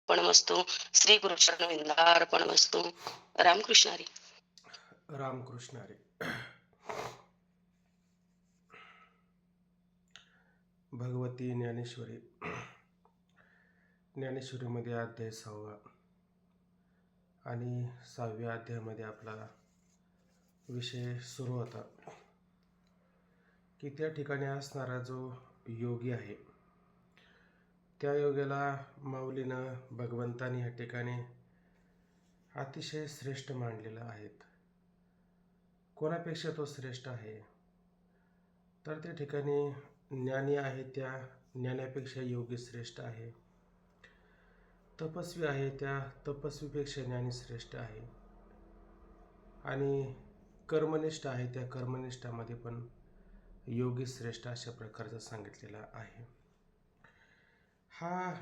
अर्पणमस्तु. श्री गुरुचरणविंदा अर्पणमस्तु. रामकृष्ण हरी. रामकृष्ण हरी. भगवती ज्ञानेश्वरी. ज्ञानेश्वरीमध्ये अध्याय 6वा आणि 6व्या अध्यायामध्ये आपला विषय सुरू होता की त्या ठिकाणी असणारा जो योगी आहे त्या योग्याला माऊलीनं भगवंतानी या ठिकाणी अतिशय श्रेष्ठ मानलेलं आहेत. कोणापेक्षा तो श्रेष्ठ आहे तर त्या ठिकाणी ज्ञानी आहे त्या ज्ञानापेक्षा योगी श्रेष्ठ आहे. तपस्वी आहे त्या तपस्वीपेक्षा ज्ञानी श्रेष्ठ आहे. आणि कर्मनिष्ठ आहे त्या कर्मनिष्ठामध्ये पण योगी श्रेष्ठ अशा प्रकारचं सांगितलेलं आहे. हा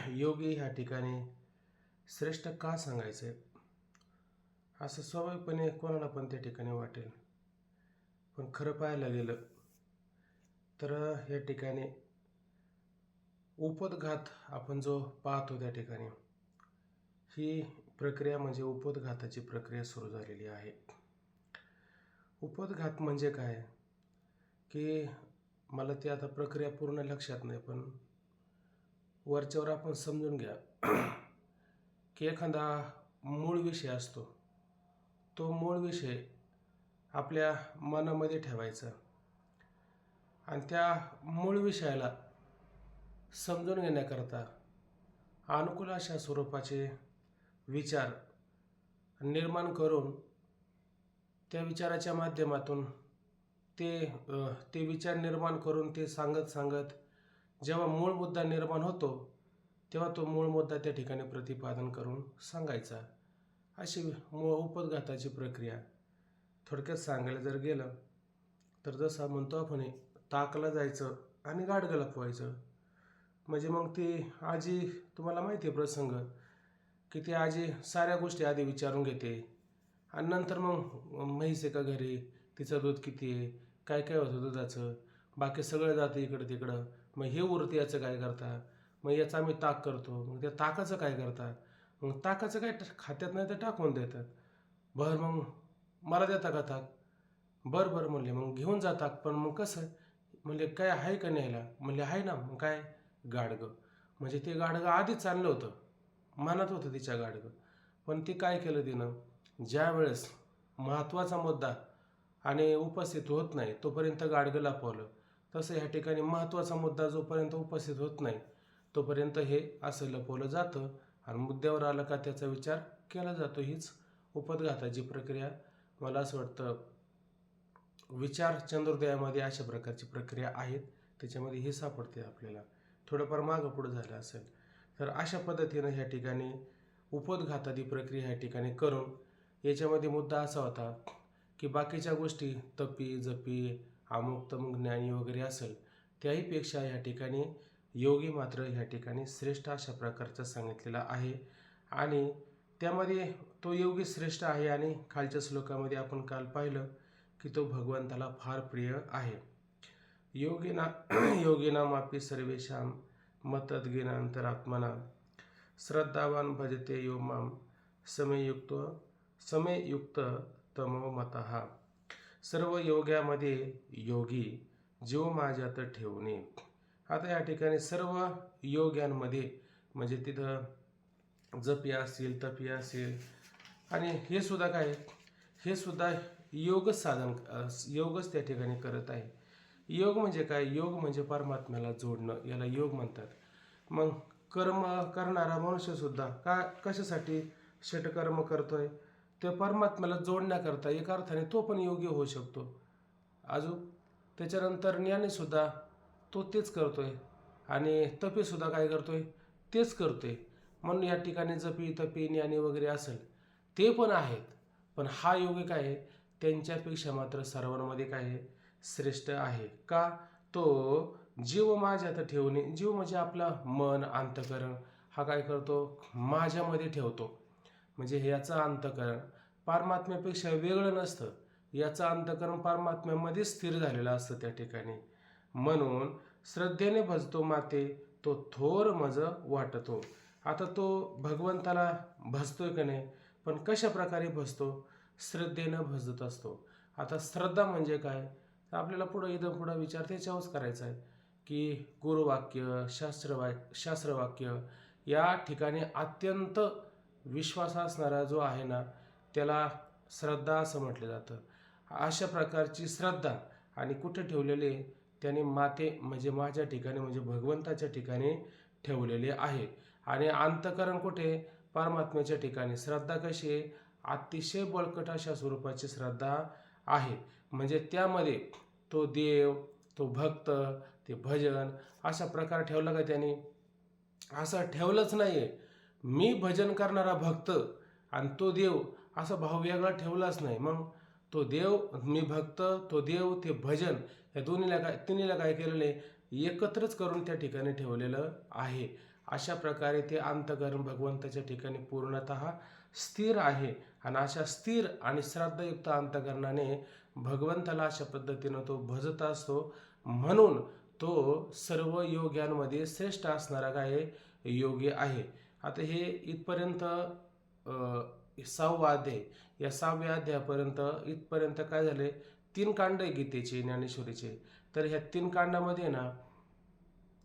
योगी ह्या ठिकाणी श्रेष्ठ का सांगायचं आहे असं स्वाभाविकपणे कोणाला पण त्या ठिकाणी वाटेल. पण खरं पाहायला गेलं तर या ठिकाणी उपोद्घात आपण जो पाहतो त्या ठिकाणी ही प्रक्रिया म्हणजे उपोद्घाताची प्रक्रिया सुरू झालेली आहे. उपोद्घात म्हणजे काय की मला ती आता प्रक्रिया पूर्ण लक्षात नाही पण वरच्यावर आपण समजून घ्या की एखादा मूळ विषय असतो तो मूळ विषय आपल्या मनामध्ये ठेवायचा आणि त्या मूळ विषयाला समजून घेण्याकरता अनुकूल अशा स्वरूपाचे विचार निर्माण करून त्या विचाराच्या माध्यमातून ते विचार निर्माण करून ते सांगत जेव्हा मूळ मुद्दा निर्माण होतो तेव्हा तो मूळ मुद्दा त्या ठिकाणी प्रतिपादन करून सांगायचा. अशी उपोद्घाताची प्रक्रिया थोडक्यात सांगायला जर गेलं तर जसं म्हणतो आपण ताकला जायचं आणि गाडगं लपवायचं. म्हणजे मग ती आजी तुम्हाला माहिती आहे प्रसंग की ती आजी साऱ्या गोष्टी आधी विचारून घेते आणि नंतर मग म्हैस आहे का घरी, तिचं दूध किती आहे, काय काय होतं दुधाचं, बाकी सगळं जातं इकडं तिकडं. मग हे उरतं याचं काय करता, मग याचं आम्ही ताक करतो, मग त्या ताकाचं काय करता, मग ताकाचं काय खात्यात नाही तर टाकून देतात. बरं मग मला देता का ताक, बरं बरं म्हणले मग घेऊन जा ताक, पण मग कसं म्हणले काय आहे का न्यायला, म्हणले आहे ना, मग काय गाडगं. म्हणजे ते गाडगं आधीच चाललं होतं, मनात होतं तिच्या गाडगं. पण ते काय केलं तिनं, ज्या वेळेस महत्त्वाचा मुद्दा आणि उपस्थित होत नाही तोपर्यंत गाडगं लपवलं. तसं ह्या ठिकाणी महत्त्वाचा मुद्दा जोपर्यंत उपस्थित होत नाही तोपर्यंत हे असं लपवलं जातं आणि मुद्द्यावर आलं का त्याचा विचार केला जातो. हीच उपोद्घाताची प्रक्रिया. मला असं वाटतं विचार चंद्रोदयामध्ये अशा प्रकारची प्रक्रिया आहेत त्याच्यामध्ये हे सापडते आपल्याला. थोडंफार मागं पुढं झालं असेल तर अशा पद्धतीनं ह्या ठिकाणी उपोद्घाताची प्रक्रिया ह्या ठिकाणी करून याच्यामध्ये मुद्दा असा होता की बाकीच्या गोष्टी तपी जपी अमुक तमुक ज्ञानी वगैरे असेल त्याहीपेक्षा ह्या ठिकाणी योगी मात्र ह्या ठिकाणी श्रेष्ठ अशा प्रकारचं सांगितलेलं आहे. आणि त्यामध्ये तो योगी श्रेष्ठ आहे आणि खालच्या श्लोकामध्ये आपण काल पाहिलं की तो भगवंताला फार प्रिय आहे. योगिनामापि सर्वेषां मतद्गीनांतरात्मना श्रद्धावान भजते यो मां समेयुक्त तमो मतः. सर्व योग्यामध्ये योगी जीव माझ्यात ठेवणे. आता या ठिकाणी सर्व योग्यांमध्ये म्हणजे तिथं जपी असतील तपी असेल आणि हे सुद्धा काय, हे सुद्धा योगच योगच त्या ठिकाणी करत आहे. योग म्हणजे काय, योग म्हणजे परमात्म्याला जोडणं, याला योग म्हणतात. मग कर्म करणारा मनुष्यसुद्धा कशासाठी षटकर्म करतोय, ते परमात्म्याला जोडण्याकरता. एका अर्थाने तो पण योगी होऊ शकतो. अजून त्याच्यानंतर ज्ञानीसुद्धा तो तेच करतोय आणि तपीसुद्धा काय करतोय, तेच करतोय. म्हणून या ठिकाणी जपी तपी ज्ञानी वगैरे असेल ते पण आहेत. पण हा योगी काय आहे, त्यांच्यापेक्षा मात्र सर्वांमध्ये काय आहे, श्रेष्ठ आहे. का, तो जीव माझ्यात ठेवणे. जीव म्हणजे आपला मन अंतःकरण हा काय करतो, माझ्यामध्ये ठेवतो. म्हणजे याचं अंतःकरण परमात्म्यापेक्षा वेगळं नसतं, याचं अंतःकरण परमात्म्यामध्ये स्थिर झालेलं असतं त्या ठिकाणी. म्हणून श्रद्धेने भजतो माते तो थोर मज वाटतो. आता तो भगवंताला भजतोय का नाही, पण कशा प्रकारे भजतो? श्रद्धेनं भजत असतो. आता श्रद्धा म्हणजे काय, तर आपल्याला पुढं विचार त्याच्यावरच करायचा आहे की गुरुवाक्य, शास्त्रवाक्य या ठिकाणी अत्यंत विश्वास असणारा जो आहे ना, त्याला श्रद्धा असं म्हटलं जातं. अशा प्रकारची श्रद्धा आणि कुठे ठेवलेली आहे, त्याने माते म्हणजे माझ्या ठिकाणी म्हणजे भगवंताच्या ठिकाणी ठेवलेले आहे. आणि अंतःकरण कुठे? परमात्म्याच्या ठिकाणी. श्रद्धा कशी आहे? अतिशय बळकट अशा स्वरूपाची श्रद्धा आहे. म्हणजे त्यामध्ये तो देव, तो भक्त, ते भजन अशा प्रकार ठेवला का त्याने? असं ठेवलंच नाहीये. मी भजन करणारा भक्त आणि तो देव असा भाव वेगळा ठेवलाच नाही. मग तो देव, मी भक्त, तो देव, ते भजन या तिन्हीला काय केलेलं आहे? एकत्रच करून त्या ठिकाणी ठेवलेलं आहे. अशा प्रकारे ते अंतःकरण भगवंताच्या ठिकाणी पूर्णतः स्थिर आहे. आणि अशा स्थिर आणि श्रद्धायुक्त अंतःकरणाने भगवंताला अशा पद्धतीनं तो भजत असतो. म्हणून तो सर्व योग्यांमध्ये श्रेष्ठ असणारा काय योगी आहे. आता हे इथपर्यंत 6वा अध्याय. या 6व्या अध्यायापर्यंत इथपर्यंत काय झाले? 3 कांड आहे गीतेचे, ज्ञानेश्वरीचे. तर ह्या 3 कांडामध्ये ना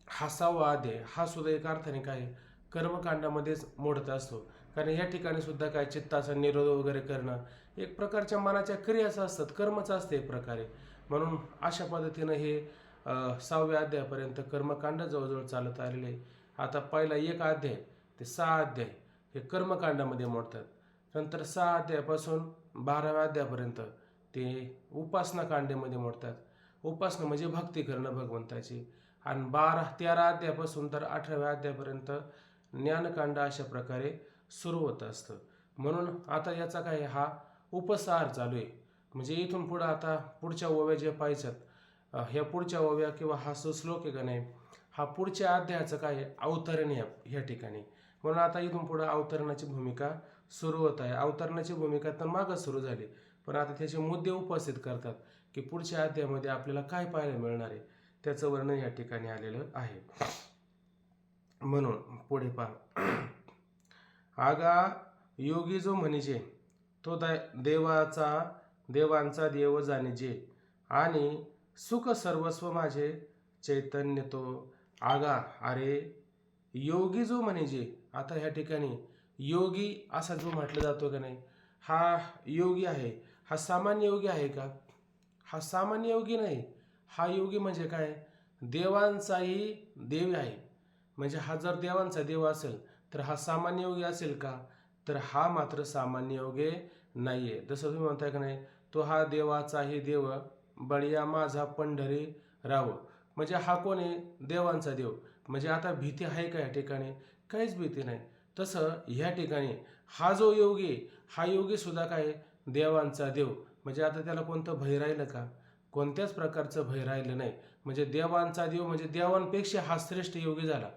हा 6वा अध्याय हा सुद्धा एक अर्थाने काय कर्मकांडामध्येच मोडत असतो. कारण या ठिकाणी सुद्धा काय चित्ताचा निरोध वगैरे करणं एक प्रकारच्या मनाच्या क्रियाच असतात, कर्मच असते एक प्रकारे. म्हणून अशा पद्धतीनं हे 6व्या अध्यायापर्यंत कर्मकांड जवळजवळ चालत आलेले. आता पहिला 1 अध्याय ते 6 अध्याय हे कर्मकांडामध्ये मोडतात. नंतर 6 अध्यायापासून 12व्या अध्यायापर्यंत ते उपासना कांडेमध्ये मोडतात. उपासना म्हणजे भक्ती करणं भगवंताची. आणि 13 अध्यायापासून तर 18व्या अध्यायापर्यंत ज्ञानकांड अशा प्रकारे सुरू होत असतं. म्हणून आता याचा काय हा उपसार चालू आहे. म्हणजे इथून पुढं आता पुढच्या ओव्या जे पाहिजेत, ह्या पुढच्या ओव्या किंवा हा जो श्लोक आहे का नाही, हा पुढच्या अध्यायाचं काय अवतरण ह्या ठिकाणी. म्हणून आता इथून पुढं अवतरणाची भूमिका सुरू होत आहे. अवतरणाची भूमिका तर मागं सुरू झाली, पण आता त्याचे मुद्दे उपस्थित करतात की पुढच्या अध्यायामध्ये आपल्याला काय पाहायला मिळणार आहे, त्याचं वर्णन या ठिकाणी आलेलं आहे. म्हणून पुढे पहा. आगा योगी जो म्हणजे तो देवांचा देव जाणीजे आणि सुख सर्वस्व माझे चैतन्य तो. आगा अरे योगी जो म्हणजे, आता ह्या ठिकाणी योगी असा जो म्हटलं जातो का नाही, हा योगी आहे. हा सामान्य योगी आहे का? हा सामान्य योगी नाही. हा योगी म्हणजे काय? देवांचाही देव आहे. म्हणजे हा जर देवांचा देव असेल तर हा सामान्य योगी असेल का? तर हा मात्र सामान्य योगी नाहीये. जसं तुम्ही म्हणताय का नाही, तो हा देवाचाही देव बळीया माझा पंढरी राव. म्हणजे हा कोण आहे? देवांचा देव. म्हणजे आता भीती आहे का या ठिकाणी? काहीच भीती नाही. तसं ह्या ठिकाणी हा जो योगी, हा योगी सुद्धा काय देवांचा देव. म्हणजे आता त्याला कोणतं भय राहिलं का? कोणत्याच प्रकारचं भय राहिलं नाही. म्हणजे देवांचा देव म्हणजे देवांपेक्षा हा श्रेष्ठ योगी झाला.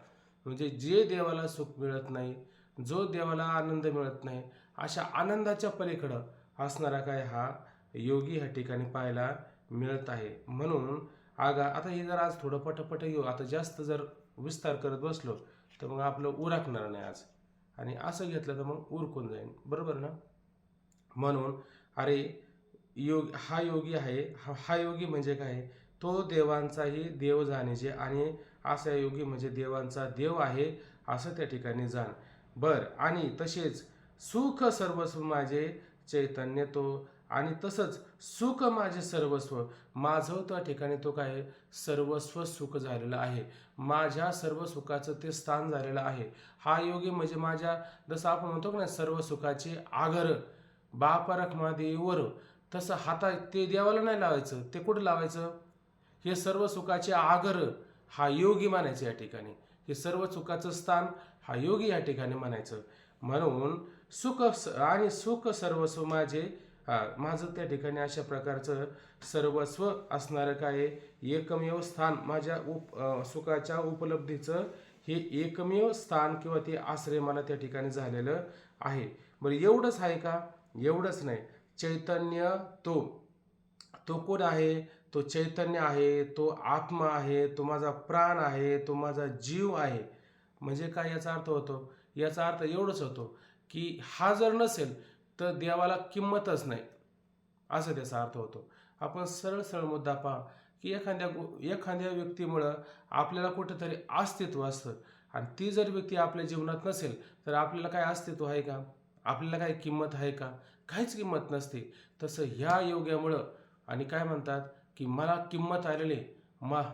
म्हणजे जे देवाला सुख मिळत नाही, जो देवाला आनंद मिळत नाही, अशा आनंदाच्या पलीकडं असणारा काय हा योगी ह्या ठिकाणी पाहायला मिळत आहे. म्हणून आता हे जर आज थोडं पटपट घेऊ. आता जास्त जर विस्तार करत बसलो तर मग आपलं उरकणार नाही आज, आणि असं घेतलं तर मग उरकून जाईल, बरोबर ना? म्हणून अरे हा योगी आहे. हा योगी म्हणजे काय? तो देवांचाही देव जाणीजे आणि असा योगी म्हणजे देवांचा देव आहे असं त्या ठिकाणी जाण. आणि तसेच सुख सर्वस्व माझे चैतन्य तो. आणि तसंच सुख माझे सर्वस्व. माझं त्या ठिकाणी तो काय सर्वस्व सुख झालेलं आहे. माझ्या सर्व सुखाचं ते स्थान झालेलं आहे. हा योगी म्हणजे माझ्या, जसं आपण म्हणतो की नाही सर्व सुखाचे आगर बापारक देवर, तसं हाता ते देवाला नाही लावायचं. ते कुठं लावायचं? हे सर्व सुखाचे आगर हा योगी म्हणायचं या ठिकाणी. हे सर्व सुखाचं स्थान हा योगी या ठिकाणी म्हणायचं. म्हणून सुख सर्वस्व माझं त्या ठिकाणी अशा प्रकारचं सर्वस्व असणारं काय एकमेव स्थान, माझ्या सुखाच्या उपलब्धीचं हे एकमेव स्थान किंवा ते आश्रय मला त्या ठिकाणी झालेलं आहे. बरं, एवढंच आहे का? एवढंच नाही. चैतन्य तो कोण आहे? तो चैतन्य आहे, तो आत्मा आहे, तो माझा प्राण आहे, तो माझा जीव आहे. म्हणजे काय याचा अर्थ होतो? याचा अर्थ एवढंच होतो की हा जर नसेल तर देवाला किंमतच नाही, असं त्याचा अर्थ होतो. आपण सरळ सरळ मुद्दा पहा की एखाद्या व्यक्तीमुळं आपल्याला कुठंतरी अस्तित्व असतं आणि ती जर व्यक्ती आपल्या जीवनात नसेल तर आपल्याला काय अस्तित्व आहे का? आपल्याला काय किंमत आहे का? काहीच किंमत नसते. तसं ह्या योग्यामुळं आणि काय म्हणतात की मला किंमत आलेली आहे,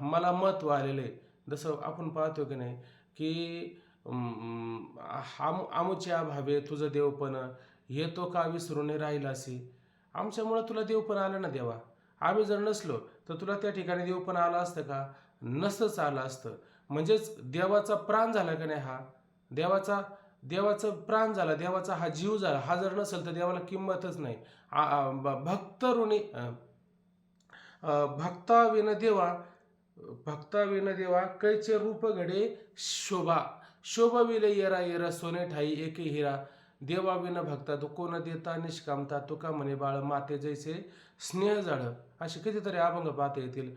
मला महत्त्व आलेलं आहे. जसं आपण पाहतो की नाही की आमुच्या भावे तुझं देवपण येतो का विसरून राहिलासी. आमच्यामुळं तुला देवपण आलं ना देवा. आम्ही जर नसलो तर तुला त्या ठिकाणी देवपण आलं असतं का? नसतंच आलं असतं. म्हणजेच देवाचा प्राण झाला का नाही हा, देवाचं प्राण झाला, देवाचा हा जीव झाला. हा जर नसेल तर देवाला किंमतच नाही. भक्त ऋणी भक्ता विन देवा कैचे रूप घडे शोभा. शोभविले येरा येरा सोने ठाई एके हिरा. देवा विन भक्ता तो कोण देता निष्कामता. तुका म्हणे बाळ माते जैसे स्नेह जाळ. असे कितीतरी अभंग पाहता येतील.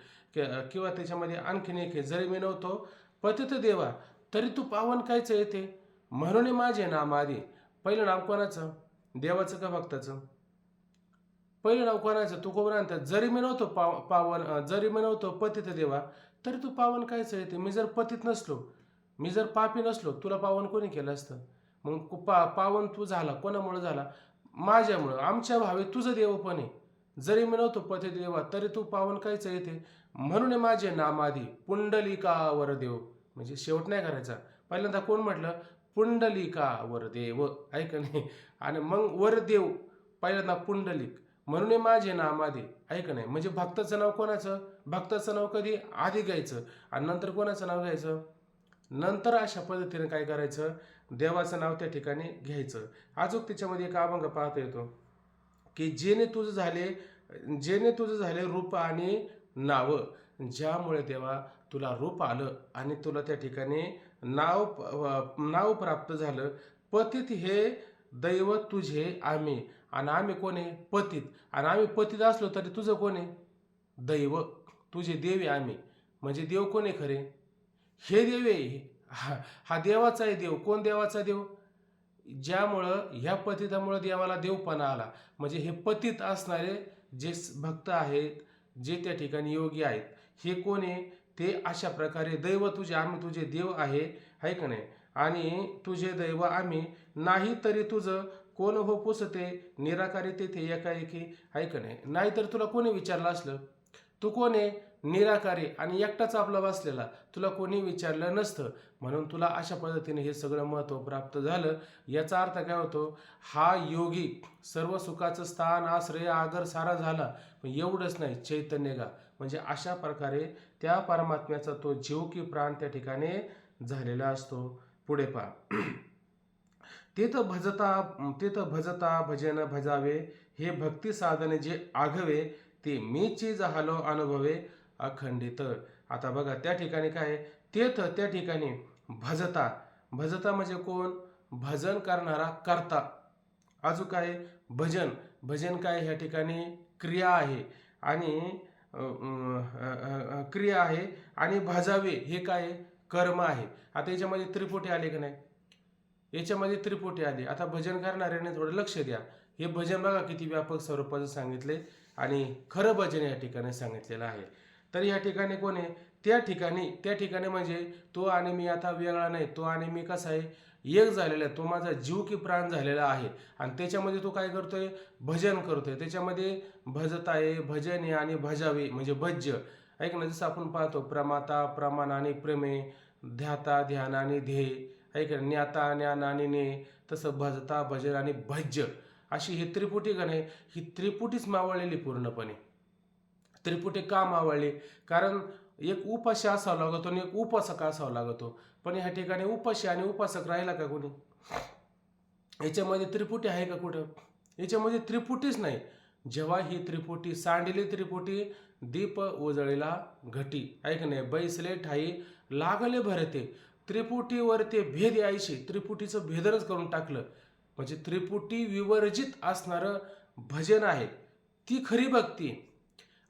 किंवा त्याच्यामध्ये आणखीन एक आहे, जरी मी नव्हतो पतित देवा तरी तू पावन कायचं येते. म्हणून माझे नाम आधी. पहिलं नाव कोणाचं? देवाचं का भक्ताचं? पहिलं नाव कोणाचं? तू कोण म्हणतात जरी मी नव्हतो पावन, जरी मी नव्हतो पतित देवा तरी तू पावन कायचं येते. मी जर पतित नसलो, मी जर पापी नसलो, तुला पावन कोणी केलं असतं? मग पावन तू झाला कोणामुळे झाला? माझ्यामुळं. आमच्या भावे तुझं देवपण आहे. जरी मी नव्हतो पतित देवा तरी तू पावन कायचं येते. म्हणून माझे नाम आधी पुंडलिकावर देव. म्हणजे शेवट नाही करायचा. पहिल्यांदा कोण म्हटलं? पुंडलिकावर देव, ऐक नाही. आणि मग वर देव, पहिल्यांदा पुंडलिक. म्हणून माझे नाम आधी, ऐक नाही. म्हणजे भक्ताचं नाव कोणाचं? भक्ताचं नाव कधी आधी घ्यायचं आणि नंतर कोणाचं नाव घ्यायचं? नंतर अशा पद्धतीने काय करायचं? देवाचं नाव त्या ठिकाणी घ्यायचं. अजून त्याच्यामध्ये एक अभंग पाहता येतो की जेणे तुझं झाले रूप आणि नाव. ज्यामुळे देवा तुला रूप आलं आणि तुला त्या ठिकाणी नाव प्राप्त झालं. पतित हे दैव तुझे आम्ही. आणि आम्ही कोण आहे? पतित. आणि आम्ही पतित असलो तरी तुझं कोण आहे? दैव. तुझे देव आहे आम्ही. म्हणजे देव कोण आहे खरे? हे देव आहे. हा देवाचा आहे देव. कोण देवाचा देव? ज्यामुळं ह्या पतितामुळं देवाला देवपणा आला. म्हणजे हे पतित असणारे जे भक्त आहेत, जे त्या ठिकाणी योगी आहेत, हे कोण आहे? ते अशा प्रकारे दैव तुझे आम्ही, तुझे देव आहे का नाही. आणि तुझे दैव आम्ही, नाही तरी तुझं कोण हो पुसते निराकारी तेथे एकाएकी, आहे का नाही. नाहीतर तुला कोणी विचारलं असलं तू कोण आहे? निराकारी आणि एकटाच आपला बसलेला, तुला कोणी विचारलं नसतं. म्हणून तुला अशा पद्धतीने हे सगळं महत्त्व प्राप्त झालं. याचा अर्थ काय होतो? हा योगी सर्व सुखाचं स्थान आश्रय आगर सारा झाला. पण एवढंच नाही, चैतन्य गा. म्हणजे अशा प्रकारे त्या परमात्म्याचा तो जीव की प्राण त्या ठिकाणी झालेला असतो. पुढे पहा. तिथं भजता भजन भजावे हे भक्ती साधने जे आघवे ते मीची झालो अनुभवे अखंडित. आता बघा त्या ठिकाणी काय? त्या ठिकाणी भजता म्हणजे कोण? भजन करणारा करता. अजून काय? भजन काय? ह्या ठिकाणी क्रिया आहे आणि भजावे हे काय? कर्म आहे. आता याच्यामध्ये त्रिपुटी आले का नाही? याच्यामध्ये त्रिपुटी आली. आता भजन करणाऱ्याने थोडं लक्ष द्या. हे भजन बघा किती व्यापक स्वरूपाचं सांगितले आणि खरं भजन या ठिकाणी सांगितलेलं आहे. तर या ठिकाणी कोण आहे? त्या ठिकाणी म्हणजे तो आणि मी आता वेगळा नाही. तो आणि मी कसा आहे? एक झालेला आहे. तो माझा जीव की प्राण झालेला आहे आणि त्याच्यामध्ये तो काय करतोय? भजन करतोय. त्याच्यामध्ये भजत आहे, भजन आहे आणि भजावे म्हणजे भज्य. ऐक ना, जसं आपण पाहतो प्रमाता प्रमाण आणि प्रेमे, ध्याता ध्यान आणि ध्येय, ऐक ना, ज्ञाता ज्ञान आणि ने, तसं भजता भजन आणि भज्य अशी ही त्रिपुटी गण आहे. ही त्रिपुटीच मावळलेली पूर्णपणे. त्रिपुटी का मावळली? कारण एक उपाशी असावा लागतो आणि एक उपासक असावा लागतो. पण ह्या ठिकाणी उपाशी आणि उपासक राहिला का कोणी? याच्यामध्ये त्रिपुटी आहे का कुठं? याच्यामध्ये त्रिपुटीच नाही. जेव्हा ही त्रिपुटी सांडली त्रिपुटी दीप उजळीला घटी, ऐक नाही, बैसले ठाई लागले भरते. त्रिपुटीवर ते भेद यायचे. त्रिपुटीचं भेदनच करून टाकलं. म्हणजे त्रिपुटी विवर्जित असणारं भजन आहे, ती खरी भक्ती.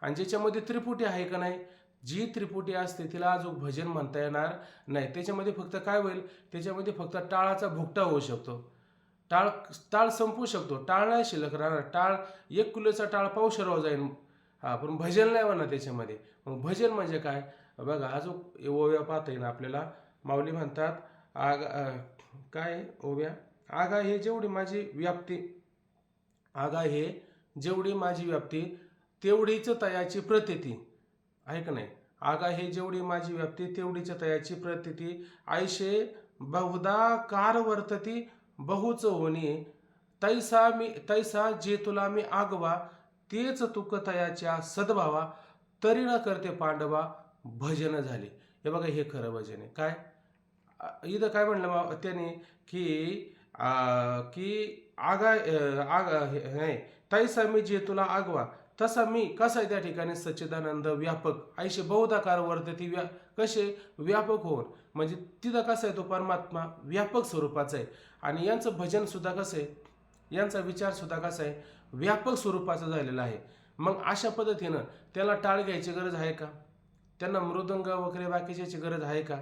आणि ज्याच्यामध्ये त्रिपुटी आहे का नाही जी त्रिपुटी असते तिला अजून भजन म्हणता येणार नाही. त्याच्यामध्ये फक्त काय होईल, त्याच्यामध्ये फक्त टाळाचा भुकटा होऊ शकतो. टाळ टाळ संपू शकतो, टाळ नाही शिल्लक राहणार. टाळ 1 किलोचा टाळ पावशेराव जाईल. पण भजन नाही म्हणणार त्याच्यामध्ये. मग भजन म्हणजे काय बघा, अजून ओव्या पाहता येईल आपल्याला. माऊली म्हणतात काय ओव्या, आगा हे जेवढी माझी व्याप्ती, आगा हे जेवढी माझी व्याप्ती तेवढीच तयाची प्रतीती, आहे का नाही. आगा हे जेवढी माझी व्याप्ती तेवढीच तयाची प्रतीती, आयशे बहुधा कार वर्तती बहुच होणी, तैसा जे तुला मी आगवा, तेच तुक तयाच्या सद्भावा, तरी न करते पांडवा भजन झाले. हे बघा, हे खरं भजन आहे. काय इथं काय म्हणलं त्याने की आगा नाही, तैसा मी जे तुला आगवा, तसा मी कसा आहे त्या ठिकाणी सच्चिदानंद व्यापक, आयशे बहुधाकार वर्तती, कसे व्यापक होऊन, म्हणजे तिथं कसं आहे तो परमात्मा व्यापक स्वरूपाचा आहे. आणि यांचं भजन सुद्धा कसं आहे, यांचा विचार सुद्धा कसा आहे, व्यापक स्वरूपाचा झालेला आहे. मग अशा पद्धतीनं त्याला टाळ घ्यायची गरज आहे का, त्यांना मृदंग वगैरे बाकीच्याची गरज आहे का,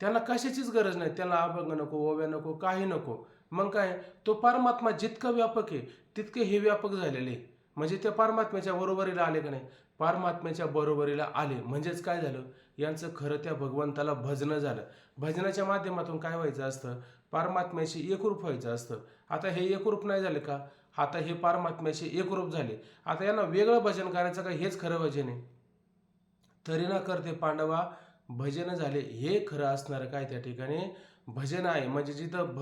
त्याला कशाचीच गरज नाही. त्याला अभंग नको, ओव्या नको, काही नको. मग काय, तो परमात्मा जितकं व्यापक आहे तितके हे व्यापक झालेले, म्हणजे ते परमात्म्याच्या बरोबरीला आले का नाही, परमात्म्याच्या बरोबरीला आले. म्हणजेच काय झालं, यांचं खरं त्या भगवंताला भजन झालं. भजनाच्या माध्यमातून काय व्हायचं असतं, परमात्म्याशी एकरूप व्हायचं असतं. आता हे एकरूप नाही झाले का, आता हे परमात्म्याशी एकरूप झाले. आता यांना वेगळं भजन करायचं का, हेच खरं भजन आहे. तरी न करते पांडवा भजन झाले, हे खरं असणारं काय त्या ठिकाणी भजन आहे. म्हणजे जिथं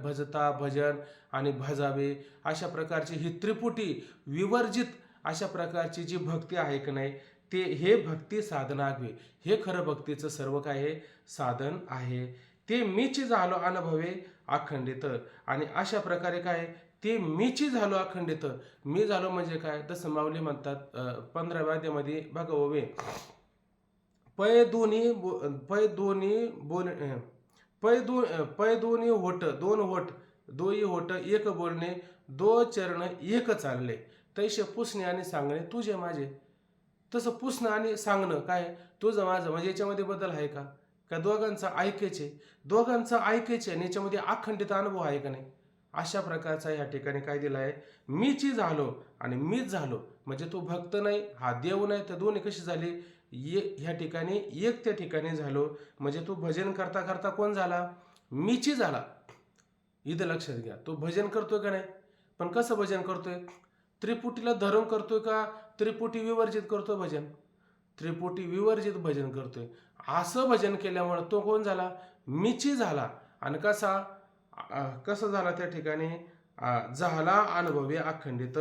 भजता भजन आणि भजावे अशा प्रकारची ही त्रिपुटी विवर्जित अशा प्रकारची जी भक्ती आहे की नाही, ते हे भक्ती साधनागवे, हे खरं भक्तीचं सर्व काय आहे, साधन आहे. ते मीची झालो अनुभवे अखंडित. आणि अशा प्रकारे काय, ते मीची झालो अखंडित. मी झालो म्हणजे काय, तसं माऊली म्हणतात 15व्या अध्यायामध्ये बघा ओवे, पै दोन्ही होट, दोन होट, दोई होट एक बोलणे, दो चरण एक चालले, तैसे पुसणे आणि सांगणे तुझे माझे. तसं पुसणं आणि सांगणं काय, तुझं माझं, म्हणजे याच्यामध्ये बदल आहे का, का दोघांचं ऐकायचे, दोघांचं ऐकायचे आणि याच्यामध्ये अखंडित अनुभव आहे का नाही. अशा प्रकारचा या ठिकाणी काय दिला आहे, मीची झालो आणि मीच झालो. म्हणजे तो भक्त नाही, हा देव नाही, तर दोन्ही कशी झाली, ह्या ठिकाणी एक त्या ठिकाणी झालो. म्हणजे तो भजन करता करता कोण झाला, मीची झाला. इथं लक्षात घ्या, तो भजन करतोय का नाही, पण कसं भजन करतोय, त्रिपुटीला धरून करतोय का त्रिपुटी विवर्जित करतोय भजन, त्रिपुटी विवर्जित भजन करतोय. असं भजन केल्यामुळे तो कोण झाला, मीची झाला. आणि कसा झाला त्या ठिकाणी, झाला अनुभवी अखंडित.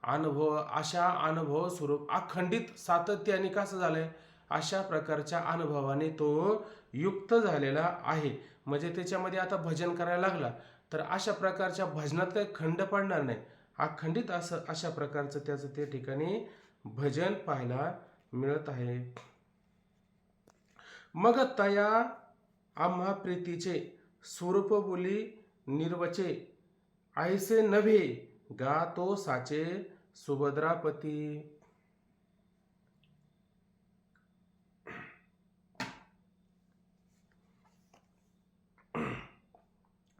अनुभव, अशा अनुभव स्वरूप अखंडित सातत्याने कसं झालंय, अशा प्रकारच्या अनुभवाने तो युक्त झालेला आहे. म्हणजे त्याच्यामध्ये आता भजन करायला लागला तर अशा प्रकारच्या भजनात काही खंड पडणार नाही, अखंडित असं अशा प्रकारचं त्याचं त्या ठिकाणी भजन पाहायला मिळत आहे. मग तया आम्हा प्रीतीचे स्वरूप बोली निर्वचे, ऐसे नव्हे गातो साचे सुभद्रापती.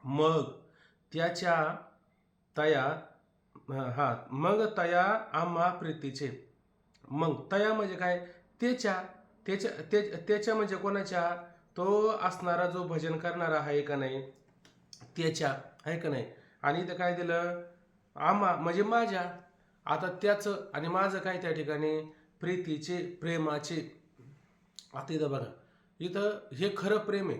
मग त्याच्या तया मग तया आम्हा प्रीतीचे. मग तया म्हणजे काय, त्याच्या म्हणजे कोणाच्या, तो असणारा जो भजन करणारा आहे का नाही, त्याच्या, आहे का नाही. आणि इथं काय दिलं, आम्हा म्हणजे माझ्या. आता त्याचं आणि माझं काय त्या ठिकाणी, प्रीतीचे, प्रेमाचे. आता इथं बघा, इथं हे खरं प्रेम आहे.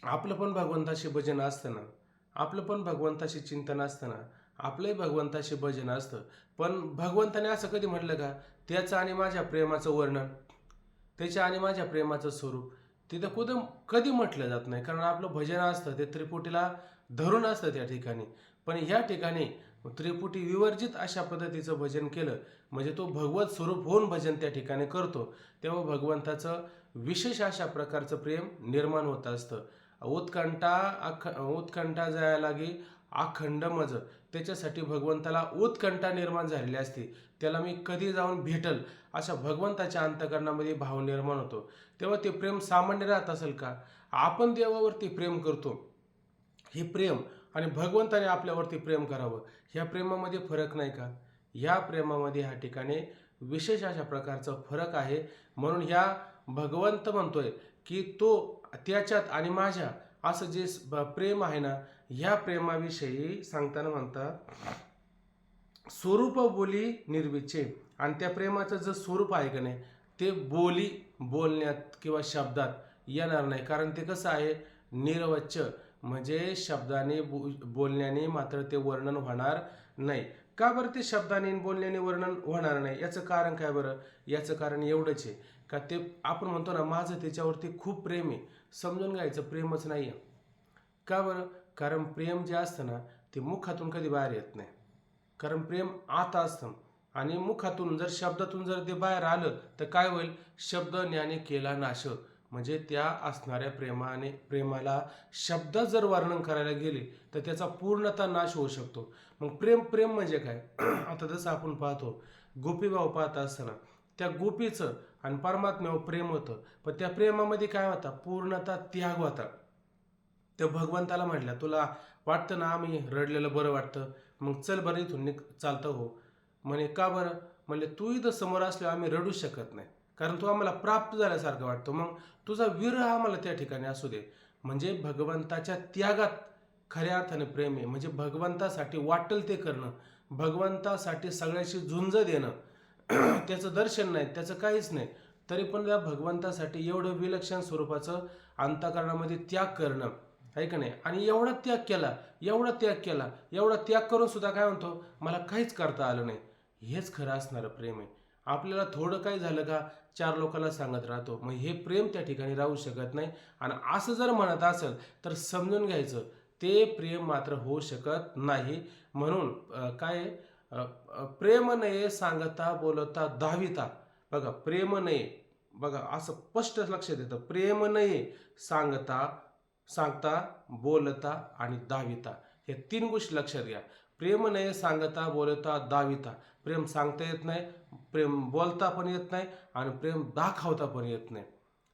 आपलं पण भगवंताशी भजन असतं ना, आपलं पण भगवंताशी चिंतन असतं ना, आपलंही भगवंताशी भजन असतं. पण भगवंताने असं कधी म्हटलं का, त्याचं आणि माझ्या प्रेमाचं वर्णन, त्याच्या आणि माझ्या प्रेमाचं स्वरूप तिथं कधी म्हटलं जात नाही. कारण आपलं भजन असतं ते त्रिपुटीला धरून असतं त्या ठिकाणी. पण ह्या ठिकाणी त्रिपुटी विवर्जित अशा पद्धतीचं भजन केलं म्हणजे तो भगवत स्वरूप होऊन भजन त्या ठिकाणी करतो, तेव्हा भगवंताचं विशेष अशा प्रकारचं प्रेम निर्माण होत असतं. उत्कंठा जाया लागे अखंड मज. त्याच्यासाठी भगवंताला उत्कंठा निर्माण झालेली असते. त्याला मी कधी जाऊन भेटल अशा भगवंताच्या अंतःकरणामध्ये भाव निर्माण होतो. तेव्हा ते प्रेम सामान्य राहत असेल का? आपण देवावरती प्रेम करतो, हे प्रेम, आणि भगवंताने आपल्यावरती प्रेम करावं, ह्या प्रेमामध्ये फरक नाही का? ह्या प्रेमामध्ये ह्या ठिकाणी विशेष अशा प्रकारचा फरक आहे. म्हणून ह्या भगवंत म्हणतोय की तो त्याच्यात आणि माझ्या असं जे प्रेम आहे ना, ह्या प्रेमाविषयी सांगताना म्हणतात स्वरूप बोली निर्विचे. आणि त्या प्रेमाचं जे स्वरूप आहे का नाही, ते बोलण्यात किंवा शब्दात येणार नाही. कारण ते कसं आहे, निर्वच्य, म्हणजे शब्दाने बोलण्याने मात्र ते वर्णन होणार नाही. का बरं ते शब्दाने बोलण्याने वर्णन होणार नाही? याचं कारण काय बरं? याचं कारण एवढंच आहे का ते आपण म्हणतो ना, माझं त्याच्यावरती खूप प्रेम आहे. समजून घ्यायचं प्रेमच नाही आहे. का बरं? कारण प्रेम जे असतं ना, ते मुखातून कधी बाहेर येत नाही. कारण प्रेम आत असतं, आणि मुखातून जर शब्दातून जर ते बाहेर आलं तर काय होईल? शब्द ज्ञाने केला नाश. म्हणजे त्या असणाऱ्या प्रेमाला शब्द जर वर्णन करायला गेले तर त्याचा पूर्णतः नाश होऊ शकतो. मग प्रेम म्हणजे काय? आता जसं आपण पाहतो, गोपीभाव पाहत असताना त्या गोपीचं आणि परमात्म्यावर प्रेम होतं, पण त्या प्रेमामध्ये काय होता? पूर्णतः त्याग होता. त्या भगवंताला म्हटल्या, तुला वाटतं ना आम्ही रडलेलं बरं वाटतं, मग चल बरं इथून चालतं हो. म्हणे का बरं? म्हणले तू इथं समोर असल्यावर आम्ही रडू शकत नाही, कारण तू आम्हाला प्राप्त झाल्यासारखं वाटतं. मग तुझा विरह आम्हाला त्या ठिकाणी असू दे. म्हणजे भगवंताच्या त्यागात खऱ्या अर्थाने प्रेम आहे. म्हणजे भगवंतासाठी वाटेल ते करणं, भगवंतासाठी सगळ्याशी झुंज देणं. त्याचं दर्शन नाही, त्याचं काहीच नाही, तरी पण त्या भगवंतासाठी एवढं विलक्षण स्वरूपाचं अंतःकरणामध्ये त्याग करणं आहे का नाही. आणि एवढा त्याग करून सुद्धा काय म्हणतो, मला काहीच करता आलं नाही. हेच खरं असणारं प्रेम आहे. आपल्याला थोडं काही झालं का 4 लोकांना सांगत राहतो, मग हे प्रेम त्या ठिकाणी राहू शकत नाही. आणि असं जर म्हणत असेल तर समजून घ्यायचं ते प्रेम मात्र होऊ शकत नाही. म्हणून काय प्रेम नये सांगता बोलता धाविता. बघा, प्रेम नये, बघा असं स्पष्ट लक्षात येतं, प्रेम नये सांगता बोलता आणि दाविता, हे 3 गोष्टी लक्षात घ्या. प्रेम नये सांगता बोलता दाविता. प्रेम सांगता येत नाही, प्रेम बोलता पण येत नाही, आणि प्रेम दाखवता पण येत नाही.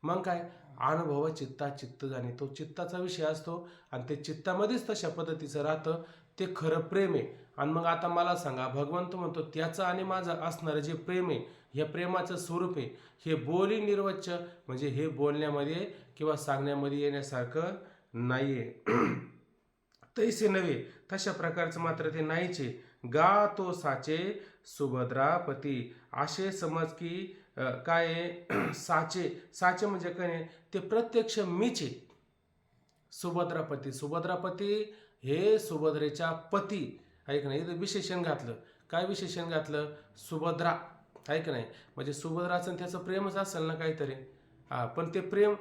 मग काय? अनुभव चित्त जाणे, तो चित्ताचा विषय असतो, आणि ते चित्तामध्येच तशा पद्धतीचं राहतं, ते खरं प्रेम आहे. आणि मग आता मला सांगा, भगवंत म्हणतो त्याचं आणि माझं असणारं जे प्रेम आहे, हे प्रेमाचं स्वरूप आहे, हे बोली निर्वच्य, म्हणजे हे बोलण्यामध्ये किंवा सांगण्यामध्ये येण्यासारखं नाहीये. तैसे नव्हे, तशा प्रकारचं मात्र ते नाहीचे. गा तो साचे सुभद्रापती. असे समज की काय आहे, साचे म्हणजे काय? ते प्रत्यक्ष मीच आहे. सुभद्रापती हे सुभद्रेच्या पती आहे का नाही. इथं विशेषण घातलं. काय विशेषण घातलं? सुभद्रा आहे का नाही. म्हणजे सुभद्राचं त्याचं प्रेमच असेल ना काहीतरी. पण ते प्रेम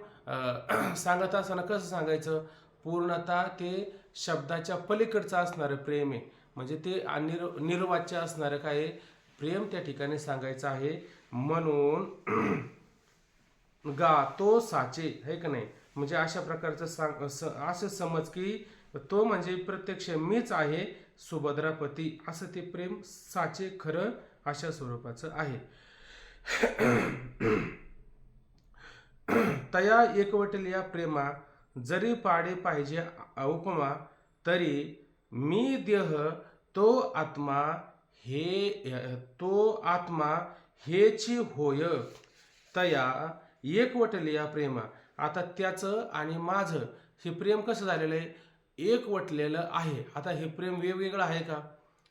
सांगत असताना कसं सांगायचं? पूर्णतः ते शब्दाच्या पलीकडचं असणारं प्रेम आहे. म्हणजे ते निर्वाच्य असणारं काय प्रेम त्या ठिकाणी सांगायचं आहे. म्हणून गातो साचे आहे का नाही. म्हणजे अशा प्रकारचं असं समज की तो म्हणजे प्रत्यक्ष मीच आहे सुभद्रापती, असं ते प्रेम साचे खरं अशा स्वरूपाचं आहे. तया एकवटल्या प्रेमा जरी पाडे पाहिजे उपमा, तरी मी देह तो आत्मा हेची होय. तया एकवटल्या प्रेमा. आता त्याचं आणि माझं हे प्रेम कसं झालेलं आहे? एकवटलेलं आहे. आता हे प्रेम वेगवेगळं आहे का?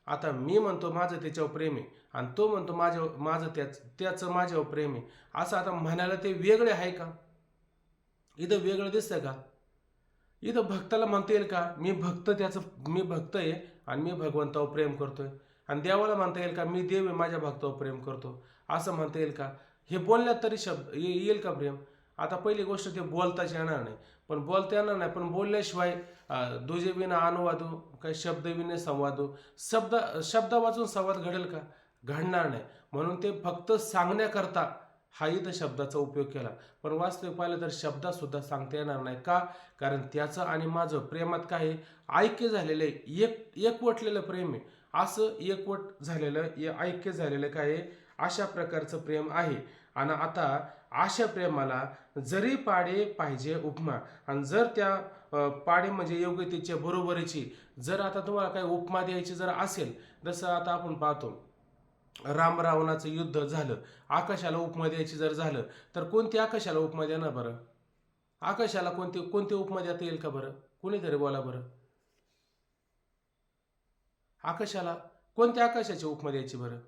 आता मी म्हणतो माझं त्याच्यावर प्रेम आहे, आणि तो म्हणतो माझं त्याचं माझ्यावर प्रेम आहे, असं आता म्हणायला ते वेगळे आहे का? इथं वेगळं दिसतं का? इथं भक्ताला म्हणता येईल का मी भक्त आहे आणि मी भगवंतावर प्रेम करतोय? आणि देवाला म्हणता येईल का मी देव आहे, माझ्या भक्तावर प्रेम करतो, असं म्हणता येईल का? हे बोलण्यात तरी शब्द येईल का प्रेम? आता पहिली गोष्ट ते बोलताच येणार नाही. पण बोलता येणार नाही, पण बोलल्याशिवाय दुजे विना अनुवादू, काही शब्द विने संवादू. शब्द वाचून संवाद घडेल का? घडणार नाही. म्हणून ते फक्त सांगण्याकरता हा इथं शब्दाचा उपयोग केला, पण वास्तविक पाहिलं तर शब्दात सुद्धा सांगता येणार नाही. का? कारण त्याचं आणि माझं प्रेमात काय आहे? ऐक्य झालेलं आहे, एकवटलेलं प्रेम आहे. असं एकवट झालेलं, ऐक्य झालेलं काय आहे? अशा प्रकारचं प्रेम आहे. आणि आता अशा प्रेमाला जरी पाडे पाहिजे उपमा, आणि जर त्या पाडे म्हणजे योग्यतेच्या बरोबरीची जर आता तुम्हाला काही उपमा द्यायची जर असेल, जसं आता आपण पाहतो राम रावणाचं युद्ध झालं, आकाशाला उपमा द्यायची जर झालं, तर कोणती आकाशाला उपमा देणार बरं? आकाशाला कोणती उपमा देता येईल का बरं? कोणीतरी बोला बरं. आकाशाला कोणत्या आकाशाची उपमा द्यायची बरं?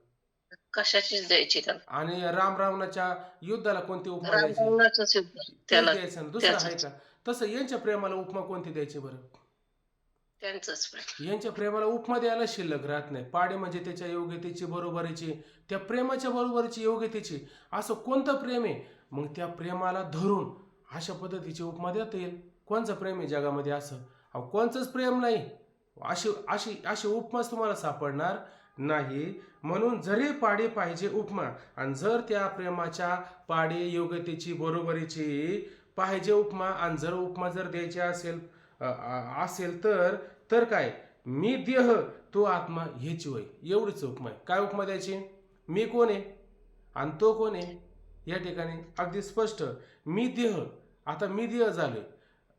कशाचीच द्यायची त्याला. आणि राम रावणाच्या युद्धाला कोणती उपमा द्यायची? रामरावणाचंच युद्ध तेच त्याला, द्यायचं ना, दुसरं आहे त्याचंच का? तसं यांच्या प्रेमाला उपमा कोणती द्यायची बरं? त्यांचंच प्रेम. यांच्या प्रेमाला उपमा द्यायला शिल्लक राहत नाही. पाडे म्हणजे त्याच्या योग्यतेची बरोबरीची, त्या प्रेमाच्या बरोबरीची योग्यतेची, असं कोणतं प्रेम आहे? मग त्या प्रेमाला धरून अशा पद्धतीची उपमा देता येईल. कोणचं प्रेम आहे जगामध्ये असं? अहो कोणचंच प्रेम नाही. अशी अशी अशी उपमाच तुम्हाला सापडणार नाही. म्हणून जरी पाडे पाहिजे उपमा, आणि जर त्या प्रेमाच्या पाडे योग्यतेची बरोबरीची पाहिजे उपमा, आणि जर उपमा जर द्यायची असेल असेल तर काय? मी देह तो आत्मा हेची होय. एवढीच उपमा आहे. काय उपमा द्यायची? मी कोण आहे आणि तो कोण आहे? या ठिकाणी अगदी स्पष्ट मी देह. आता मी देह झालोय,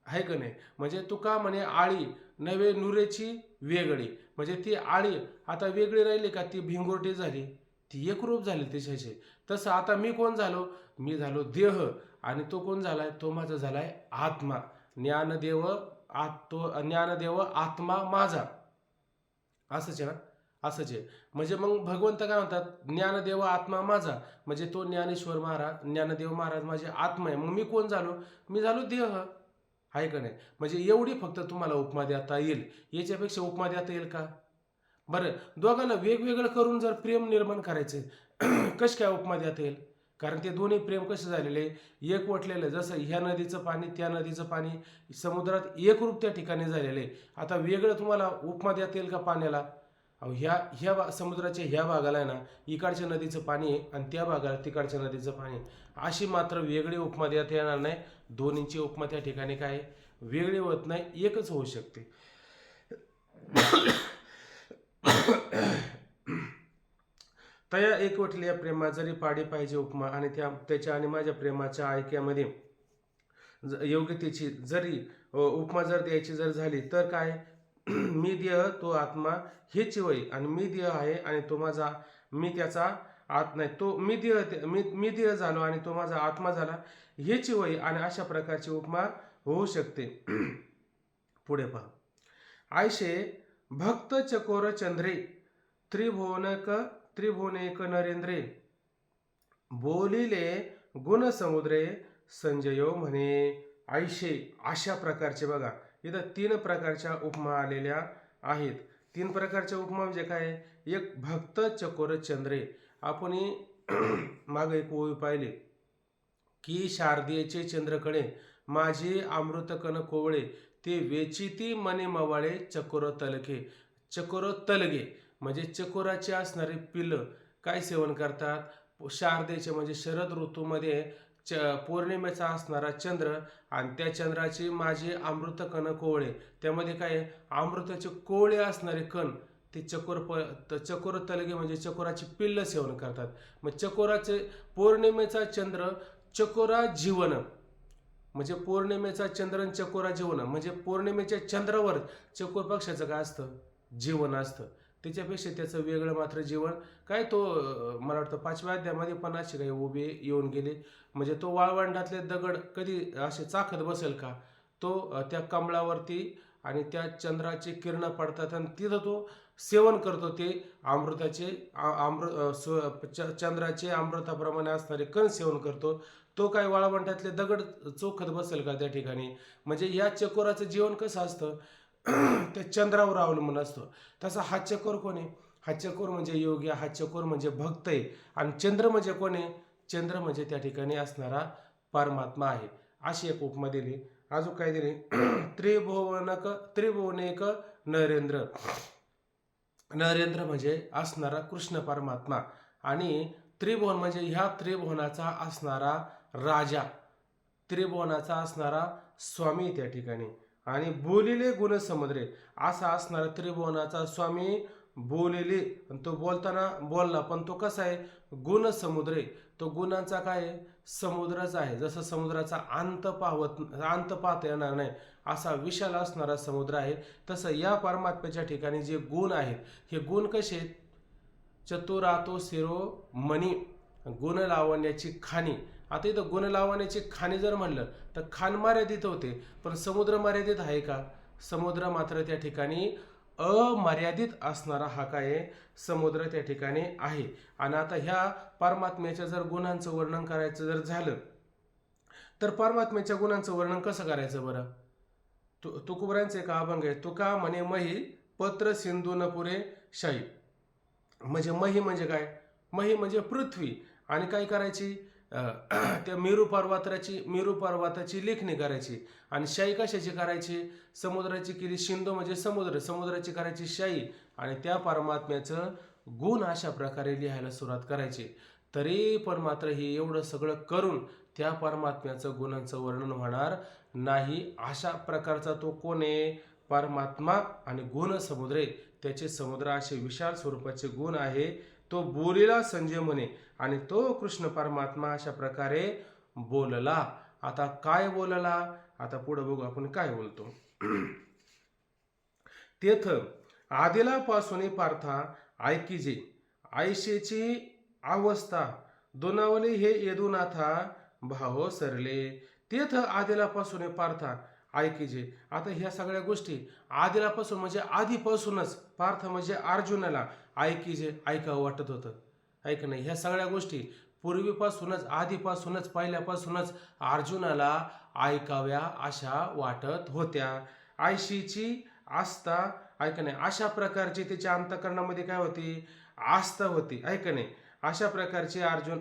आहे का नाही? म्हणजे तू का म्हणे आळी नव्हे नुरेची वेगळी, म्हणजे ती आळी आता वेगळी राहिली का? ती भिंगोरटी झाली, ती एकरूप झाली त्याच्याशी. तसं आता मी कोण झालो? मी झालो देह, आणि तो कोण झालाय? तो माझा झालाय आत्मा. ज्ञानदेव तो ज्ञानदेव आत्मा माझा. असंच आहे ना? असंच आहे. म्हणजे मग भगवंत काय म्हणतात? ज्ञानदेव आत्मा माझा, म्हणजे तो ज्ञानेश्वर महाराज, ज्ञानदेव महाराज माझे आत्मा आहे. मग मी कोण झालो? मी झालो देह, आहे का नाही? म्हणजे एवढी फक्त तुम्हाला उपमा देता येईल. याच्यापेक्षा उपमा देता येईल का? बरं, दोघांना वेगवेगळं करून जर प्रेम निर्माण करायचे कशी काय उपमा देता येईल? कारण ते दोन्ही प्रेम कसे झालेले? एकवटलेलं. जसं ह्या नदीचं पाणी त्या नदीचं पाणी समुद्रात एकरूप त्या ठिकाणी झालेलं आहे. आता वेगळं तुम्हाला उपमा देता येईल का पाण्याला? अहो ह्या समुद्राच्या ह्या भागाला आहे ना इकडच्या नदीचं पाणी आहे, आणि त्या भागाला तिकडच्या नदीचं पाणी आहे. अशी मात्र वेगळी उपमा देता येणार नाही. दोन्हींची उपमा त्या ठिकाणी काय वेगळी होत नाही, एकच होऊ शकते. तया एकवटलेल्या प्रेमा जरी पाडी पाहिजे उपमा, आणि त्याच्या आणि माझ्या प्रेमाच्या ऐक्यामध्ये योग्यतेची जरी उपमा जर द्यायची जर झाली तर काय? मी देह तो आत्मा हेची होय, आणि मी देह आहे आणि तो माझा, मी त्याचा आत नाही. तो मी देह झालो आणि तो माझा आत्मा झाला हेची होय, आणि अशा प्रकारची उपमा होऊ शकते. पुढे पहा. आयशे भक्त चकोर चंद्रे त्रिभुवनेक नरेंद्रे बोलिले गुण समुद्रे संजयो म्हणे. आयशे अशा प्रकारचे बघा इथं 3 प्रकारच्या उपमा आलेल्या आहेत. 3 प्रकारच्या उपमा म्हणजे काय? एक भक्त चकोर चंद्रे. आपण मागे एक ओवी पाहिली की शारदेचे चंद्रकडे माझे अमृतकण कोवळे, ते वेचिती मने मवाळे चकोर तलके. चकोर तलगे म्हणजे चकोराचे असणारे पिल्लं काय सेवन करतात? शारदेचे म्हणजे शरद ऋतूमध्ये पौर्णिमेचा असणारा चंद्र, आणि त्या चंद्राचे माझे अमृत कण कोवळे, त्यामध्ये काय अमृताचे कोवळे असणारे कण ते चकोर तलगे म्हणजे चकोराची पिल्लं सेवन करतात. मग चकोराचे पौर्णिमेचा चंद्र चकोरा जीवन, म्हणजे पौर्णिमेचा चंद्र आणि चकोरा जीवन, म्हणजे पौर्णिमेच्या चंद्रावर चकोर पक्षाचं काय असतं? जीवन असतं. त्याच्यापेक्षा त्याचं वेगळं मात्र जीवन काय? तो मला वाटतं 5व्या अध्यायामध्ये पण असे काही उभे येऊन गेले. म्हणजे तो वाळवंटातले दगड कधी असे चाखत बसेल का? तो त्या कमळावरती आणि त्या चंद्राचे किरण पडतात, आणि तिथं तो सेवन करतो ते अमृताचे चंद्राचे अमृताप्रमाणे असणारे कण सेवन करतो. तो काय वाळवंटातले दगड चोखत बसेल का त्या ठिकाणी? म्हणजे या चकोराचं जीवन कसं असतं? त्या चंद्रावर अवलंबून असतो. तसा हा चकोर कोण आहे? हा चकोर म्हणजे योगी, हा चकोर म्हणजे भक्त आहे. आणि चंद्र म्हणजे कोण आहे? चंद्र म्हणजे त्या ठिकाणी असणारा परमात्मा आहे. अशी एक उपमा दिली. अजून काय दिली? त्रिभुवनेक नरेंद्र. नरेंद्र म्हणजे असणारा कृष्ण परमात्मा, आणि त्रिभुवन म्हणजे ह्या त्रिभुवनाचा असणारा राजा, त्रिभुवनाचा असणारा स्वामी त्या ठिकाणी. आणि बोलिले गुणसमुद्रे असा असणारा त्रिभुवनाचा स्वामी बोलिले. तो बोलताना बोलला, पण तो कसा आहे? गुणसमुद्रे. तो गुणांचा काय आहे? समुद्रच आहे. जसं समुद्राचा अंत पाहता येणार नाही असा विशाल असणारा समुद्र आहे, तसं या परमात्म्याच्या ठिकाणी जे गुण आहेत, हे गुण कसे आहेत? चतुरातो शिरो मणी, गुण लावण्याची खाणी. आता इथं गुण लावण्याची खाणी जर म्हणलं तर खान मर्यादित होते, पण समुद्र मर्यादित आहे का? समुद्र मात्र त्या ठिकाणी अमर्यादित असणारा हा काय आहे? समुद्र त्या ठिकाणी आहे. आणि आता ह्या परमात्म्याच्या जर गुणांचं वर्णन करायचं जर झालं तर परमात्म्याच्या गुणांचं वर्णन कसं करायचं बरं? तुकोबरांचे एक अभंग आहे, तुका म्हणे मही पत्र सिंधू न पुरे शाही. म्हणजे मही म्हणजे काय? मही म्हणजे पृथ्वी. आणि काय करायची? त्या मेरू पर्वताची लेखणी करायची. आणि शाही कशाची करायची? समुद्राची केली. सिंधू म्हणजे समुद्र, समुद्राची करायची शाही. आणि त्या परमात्म्याचं गुण अशा प्रकारे लिहायला सुरुवात करायची. तरी पण मात्र हे एवढं सगळं करून त्या परमात्म्याचं गुणांचं वर्णन होणार नाही. अशा प्रकारचा तो कोण आहे? परमात्मा. आणि गुण समुद्रे, त्याचे समुद्र असे विशाल स्वरूपाचे गुण आहे. तो बोलिला संजय म्हणे, आणि तो कृष्ण परमात्मा अशा प्रकारे बोलला. आता काय बोलला? आता पुढे बघू आपण काय बोलतो. तेथ आदिलापासून पार्था ऐकिजे आयशेची अवस्था दोनावली हे यदुनाथा भाव सरले. तेथ आदिलापासून पार्था ऐकिजे. आता ह्या सगळ्या गोष्टी आदिलापासून म्हणजे आधीपासूनच, पार्थ म्हणजे अर्जुनाला ऐकिजे ऐकावं वाटत होतं, ऐक नाही. ह्या सगळ्या गोष्टी पूर्वीपासूनच, आधीपासूनच, पहिल्यापासूनच अर्जुनाला ऐकाव्या अशा वाटत होत्या. आयशीची आस्था, ऐक नाही, अशा प्रकारची त्याच्या अंतःकरणामध्ये काय होती? आस्था होती, ऐक नाही. अशा प्रकारची अर्जुन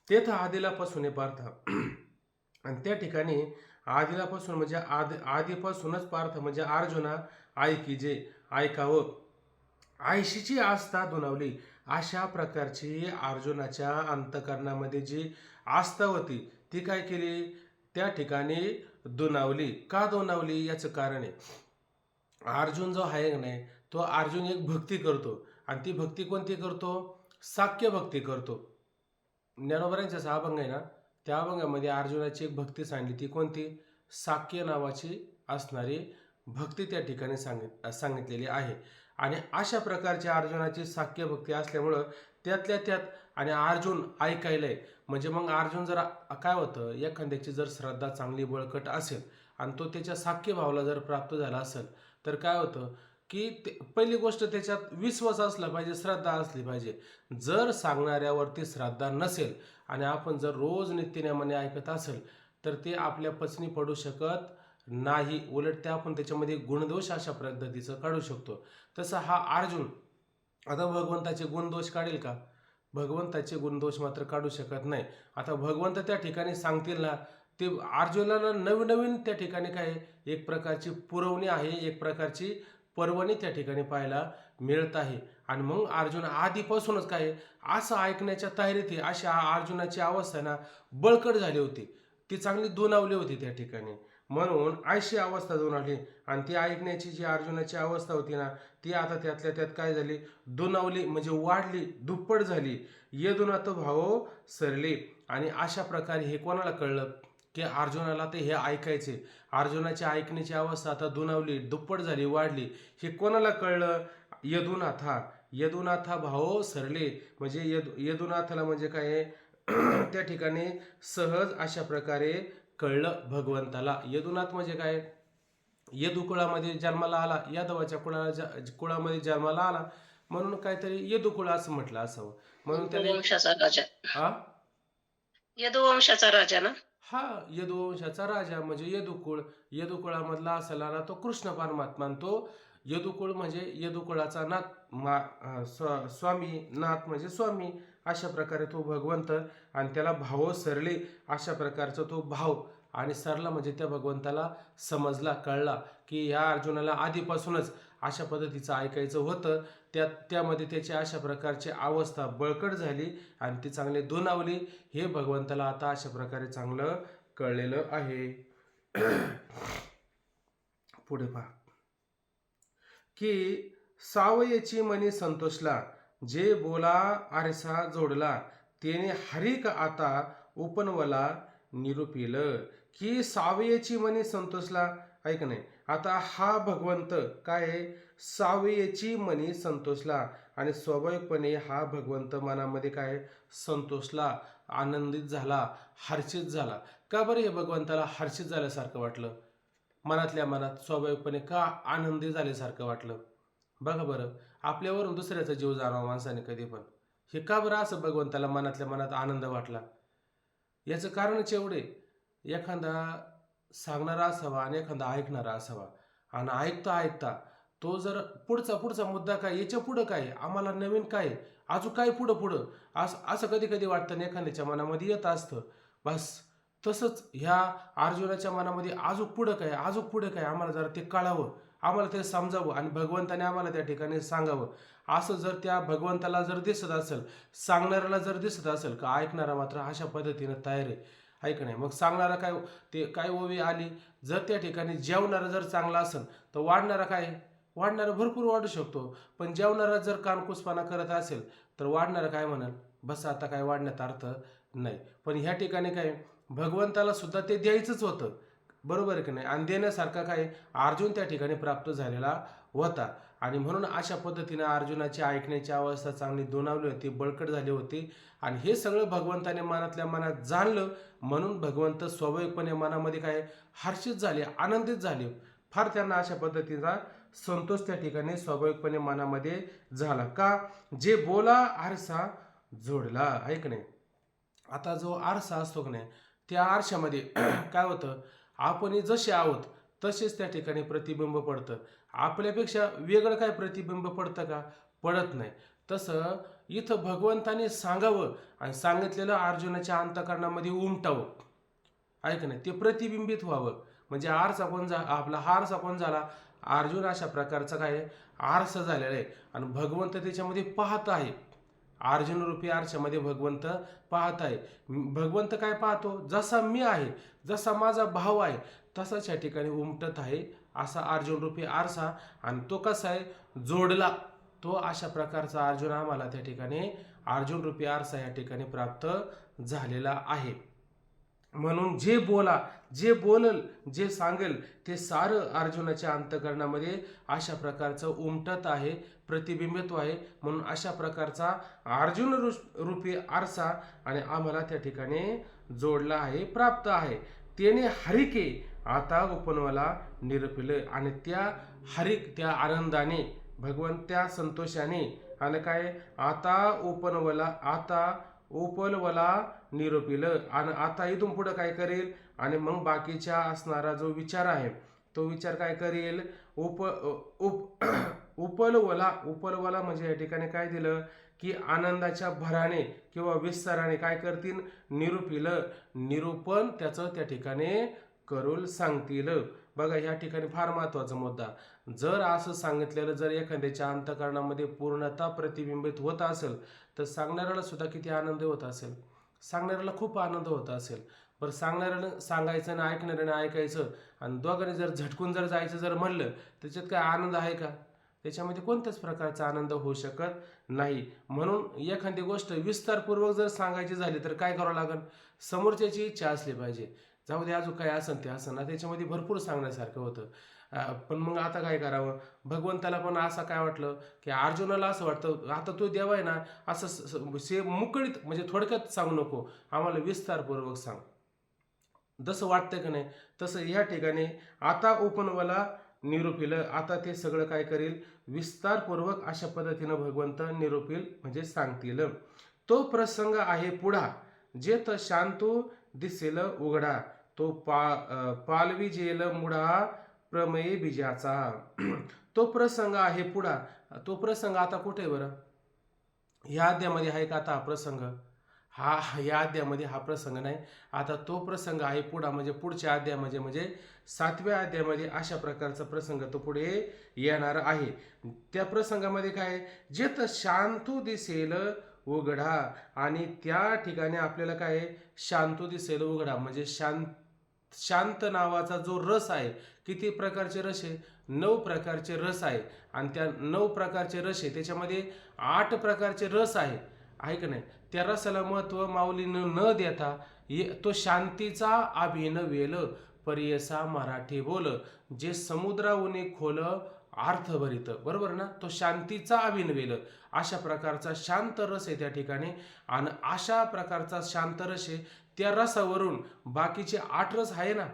तेथ आदिलापासून पार्थ. आणि त्या ठिकाणी आदिलापासून म्हणजे आधीपासूनच पार्थ म्हणजे अर्जुना ऐकिजे ऐकावं, आयशीची आस्था दुणावली. अशा प्रकारची अर्जुनाच्या अंतःकरणामध्ये जी आस्था होती ती काय केली? त्या ठिकाणी दुणावली. का दुणावली? याचं कारण आहे, अर्जुन जो आहे नाही, तो अर्जुन एक भक्ती करतो. आणि ती भक्ती कोणती करतो? साक्य भक्ती करतो. ज्ञानोबरांचा अभंग आहे ना, त्या अभंगामध्ये अर्जुनाची एक भक्ती सांगली. ती कोणती? साक्य नावाची असणारी भक्ती त्या ठिकाणी सांगितलेली आहे. आणि अशा प्रकारची अर्जुनाची साक्य भक्ती असल्यामुळं त्यातल्या त्यात, आणि अर्जुन ऐकायलाय म्हणजे मग अर्जुन जर काय होतं, एखाद्याची जर श्रद्धा चांगली बळकट असेल आणि तो त्याच्या साक्य भावाला जर प्राप्त झाला असेल तर काय होतं की पहिली गोष्ट त्याच्यात विश्वास असला पाहिजे, श्रद्धा असली पाहिजे. जर सांगणाऱ्यावरती श्रद्धा नसेल आणि आपण जर रोज नित्यनेमाने ऐकत असेल तर ते आपल्या पचनी पडू शकत नाही. उलट त्या आपण त्याच्यामध्ये गुणदोष अशा पद्धतीचं काढू शकतो. तसं हा अर्जुन आता भगवंताचे गुणदोष काढेल का? भगवंताचे गुणदोष मात्र काढू शकत नाही. आता भगवंत त्या ठिकाणी सांगतील ना, ते अर्जुनाला नवीन नवीन त्या ठिकाणी काय एक प्रकारची पुरवणी आहे, एक प्रकारची पर्वणी त्या ठिकाणी पाहायला मिळत आहे. आणि मग अर्जुन आधीपासूनच काय असं ऐकण्याच्या तयारीत आहे. अशी अर्जुनाची अवस्था ना बळकट झाली होती, ती चांगली दुणावली होती त्या ठिकाणी. म्हणून अशी अवस्था दुणावली. आणि ती ऐकण्याची जी अर्जुनाची अवस्था होती ना, ती आता त्यातल्या त्यात काय झाली? दुणावली म्हणजे वाढली, दुप्पट झाली. यदुनाथ भाव सरले. आणि अशा प्रकारे हे कोणाला कळलं की अर्जुनाला ते हे ऐकायचे, अर्जुनाची ऐकण्याची अवस्था आता दुणावली, दुप्पट झाली, वाढली. हे कोणाला कळलं? यदुनाथा. यदुनाथा भाव सरले म्हणजे यदुनाथाला म्हणजे काय त्या ठिकाणी सहज अशा प्रकारे कळलं भगवंताला. यदुनाथ म्हणजे काय? यदुकुळामध्ये जन्माला आला, यादवाच्या कुळामध्ये जन्माला आला म्हणून काहीतरी यदुकुळ असं म्हटलं असावं. म्हणून त्याने यदुवंशाचा राजा. हा यदुवंशाचा राजा ना. हा यदुवंशाचा राजा म्हणजे यदुकुळ. यदुकुळामधला असाला ना तो कृष्ण परमात्मा. तो यदुकुळ म्हणजे यदुकुळाचा नाथ स्वामी, नाथ म्हणजे स्वामी, अशा प्रकारे तो भगवंत. आणि त्याला भाव सरले अशा प्रकारचा तो भाव. आणि सरला म्हणजे त्या भगवंताला समजला, कळला की ह्या अर्जुनाला आधीपासूनच अशा पद्धतीचं ऐकायचं होतं. त्यामध्ये त्याची अशा प्रकारची अवस्था बळकट झाली आणि ती चांगली दुणावली. हे भगवंताला आता अशा प्रकारे चांगलं कळलेलं आहे. पुढे पहा की सावयची मनी संतोषला, जे बोला आरसा जोडला, तेने हरिक आता उपनवला निरूपिल. की सावयची मनी संतोषला, ऐक नाही. आता हा भगवंत काय आहे, सावयची मनी संतोषला, आणि स्वाभाविकपणे हा भगवंत मनामध्ये काय संतोषला, आनंदित झाला, हर्षित झाला. का बरं हे भगवंताला हर्षित झाल्यासारखं वाटलं? मनातल्या मनात स्वाभाविकपणे का आनंदी झाल्यासारखं वाटलं? बघा बरं, आपल्यावरून दुसऱ्याचा जीव जाणावा माणसाने कधी पण. हे का बरं असं भगवंताला मनातल्या मनात आनंद वाटला? याचं कारणच एवढे, एखादा सांगणारा असावा आणि एखादा ऐकणारा असावा. आणि ऐकता ऐकता तो जर पुढचा मुद्दा काय, याच्या पुढं काय, आम्हाला नवीन काय, अजून काय पुढं पुढं, असं कधी कधी वाटतं ना, एखाद्याच्या मनामध्ये येत असतं. बस तसंच ह्या अर्जुनाच्या मनामध्ये अजून पुढं काय, आम्हाला जरा ते कळावं, आम्हाला ते समजावं आणि भगवंताने आम्हाला त्या ठिकाणी सांगावं. असं जर त्या भगवंताला जर दिसत असेल, सांगणाऱ्याला जर दिसत असेल, का ऐकणारा मात्र अशा पद्धतीनं तयार आहे. ऐक नाही, मग सांगणारा काय, ते काय ओवी आली, जर त्या ठिकाणी जेवणारा जर चांगला असेल तर वाढणारा भरपूर वाढू शकतो. पण जेवणारा जर कानकुसपणा करत असेल तर वाढणारा काय म्हणाल, बस आता काय वाढण्यात अर्थ नाही. पण ह्या ठिकाणी काय, भगवंताला सुद्धा ते द्यायचंच होतं, बरोबर आहे की नाही. आणि देण्यासारखा काय अर्जुन त्या ठिकाणी प्राप्त झालेला होता. आणि म्हणून अशा पद्धतीने अर्जुनाची ऐकण्याची अवस्था चांगली दोनावली होती, बळकट झाली होती. आणि हे सगळं भगवंताने मनातल्या मनात जाणलं, म्हणून भगवंत स्वाभाविकपणे मनामध्ये काय हर्षित झाले, आनंदित झाले. फार त्यांना अशा पद्धतीचा संतोष त्या ठिकाणी स्वाभाविकपणे मनामध्ये झाला. का, जे बोला आरसा जोडला. ऐक नाही, आता जो आरसा असतो की नाही, त्या आरशामध्ये काय होतं, आपण जसे आहोत तसेच त्या ठिकाणी प्रतिबिंब पडतं. आपल्यापेक्षा वेगळं काय प्रतिबिंब पडतं का? पडत नाही. तसं इथं भगवंताने सांगावं आणि सांगितलेलं अर्जुनाच्या अंतःकरणामध्ये उमटावं. ऐक नाही, ते प्रतिबिंबित व्हावं. म्हणजे आरसा कोण आपला आरसा कोण झाला, अर्जुन अशा प्रकारचा काय आरसा झालेला आहे. आणि भगवंत त्याच्यामध्ये पाहत आहे. अर्जुन रूपी आरशामध्ये भगवंत पाहत आहे. भगवंत काय पाहतो, जसा मी आहे, जसा माझा भाव आहे, तसाच या ठिकाणी उमटत आहे असा अर्जुन रूपी आरसा. आणि तो कसा आहे, जोडला. तो अशा प्रकारचा अर्जुन आम्हाला त्या ठिकाणी अर्जुन रूपी आरसा या ठिकाणी प्राप्त झालेला आहे. म्हणून जे बोलल, जे सांगेल ते सारं अर्जुनाच्या अंतःकरणामध्ये अशा प्रकारचं उमटत आहे, प्रतिबिंबित्व आहे. म्हणून अशा प्रकारचा अर्जुन रूपी आरसा आणि आम्हाला त्या ठिकाणी जोडला आहे, प्राप्त आहे. त्याने हरिके आता उपनवला निरपिले. आणि त्या आनंदाने, भगवंत त्या संतोषाने, आणि काय आता उपलवला निरोपिलं. आणि आता इथून पुढं काय करेल, आणि मग बाकीच्या असणारा जो विचार आहे तो विचार काय करेल, उपलवला म्हणजे या ठिकाणी काय दिलं की आनंदाच्या भराने किंवा विस्ताराने काय करतील, निरूपण त्याचं त्या ठिकाणी करून सांगतील. बघा, या ठिकाणी फार महत्वाचा मुद्दा, जर असं सांगितलेलं जर एखाद्याच्या अंतःकरणामध्ये पूर्णतः प्रतिबिंबित होत असेल तर सांगणाऱ्याला सुद्धा किती आनंद होत असेल, सांगणाऱ्याला खूप आनंद होत असेल. बरं, सांगणाऱ्यानं सांगायचं आणि ऐकणाऱ्यानं ऐकायचं आणि दोघांनी जर झटकून जर जायचं जर म्हणलं, त्याच्यात काय आनंद आहे का? त्याच्यामध्ये कोणत्याच प्रकारचा आनंद होऊ शकत नाही. म्हणून एखादी गोष्ट विस्तारपूर्वक जर सांगायची झाली तर काय करावं लागेल, समोरच्याची इच्छा असली पाहिजे. जाऊ दे, अजून काय असेल ते असं ना, त्याच्यामध्ये भरपूर सांगण्यासारखं होतं. पण मग आता काय करावं, भगवंताला पण असं काय वाटलं की अर्जुनाला असं वाटतं, आता तो देव आहे ना, असं मुकळीत म्हणजे थोडक्यात सांगू नको, आम्हाला विस्तारपूर्वक सांग. जसं वाटतं की नाही, तसं या ठिकाणी आता उपनवला निरूपिलं. आता ते सगळं काय करेल, विस्तारपूर्वक अशा पद्धतीनं भगवंत निरूपिल म्हणजे सांगतील. तो प्रसंग आहे पुढा, जेथ शांतू दिसेल उघडा, तो पालवी जेल मुढा प्रमेय बीजाचा. तो प्रसंग आहे पुढा. तो प्रसंग आता कुठे आहे बरं? या अध्यामध्ये आहे का आता हा प्रसंग? या अध्यामध्ये हा प्रसंग नाही. आता तो प्रसंग आहे पुढा, म्हणजे पुढच्या अध्यामध्ये, म्हणजे 7व्या अध्यामध्ये अशा प्रकारचा प्रसंग तो पुढे येणार आहे. त्या प्रसंगामध्ये काय, जेथ शांतू दिसेल उघडा, आणि त्या ठिकाणी आपल्याला काय, शांतू दिसेल उघडा म्हणजे शांत नावाचा जो रस आहे, किती प्रकारचे रस आहे? 9 प्रकारचे रस आहे. आणि त्या 9 प्रकारचे रस आहे त्याच्यामध्ये 8 प्रकारचे रस आहे का नाही? त्या रसाला महत्व माऊलीनं न देता तो शांतीचा अभिनवेल परियसा मराठी बोल, जे समुद्राऊने खोल अर्थ भरित. बरोबर ना? तो शांतीचा अभिनवेल अशा प्रकारचा शांत रस आहे त्या ठिकाणी. आणि अशा प्रकारचा शांत रस आहे, त्या रसावरून बाकीचे 8 रस आहे ना,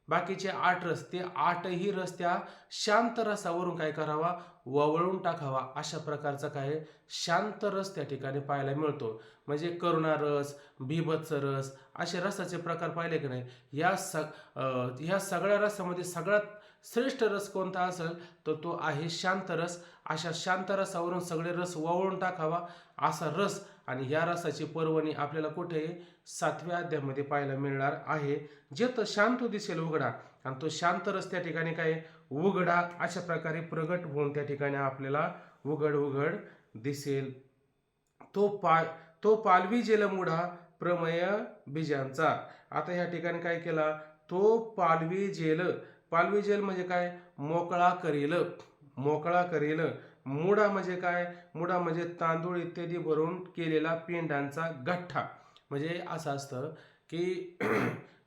बाकीचे 8 रस, ते 8ही रस त्या शांत रसावरून काय करावा, ववळून टाकावा. अशा प्रकारचा काय शांत रस त्या ठिकाणी पाहायला मिळतो. म्हणजे करुणा रस, बिभत्स रस, असे रसाचे प्रकार पाहिले की नाही? ह्या सगळ्या रसामध्ये सगळ्यात श्रेष्ठ रस कोणता असेल तर तो आहे शांत रस. अशा शांत रसावरून सगळे रस ववळून टाकावा असा रस. आणि या रसाची पर्वणी आपल्याला कुठे 7व्या अध्यायामध्ये पाहायला मिळणार आहे. जेथ शांत दिसेल उघडा, आणि तो शांत रस त्या ठिकाणी काय उघडा अशा प्रकारे प्रगट होऊन त्या ठिकाणी आपल्याला उघड दिसेल. तो पालवी जेलमुडा प्रमेय बीजांचा. आता या ठिकाणी काय केला, तो पालवी जेल म्हणजे काय, मोकळा करेल. मुडा म्हणजे काय, मुडा म्हणजे तांदूळ इत्यादी भरून केलेला पेंडांचा गठ्ठा. म्हणजे असं असतं की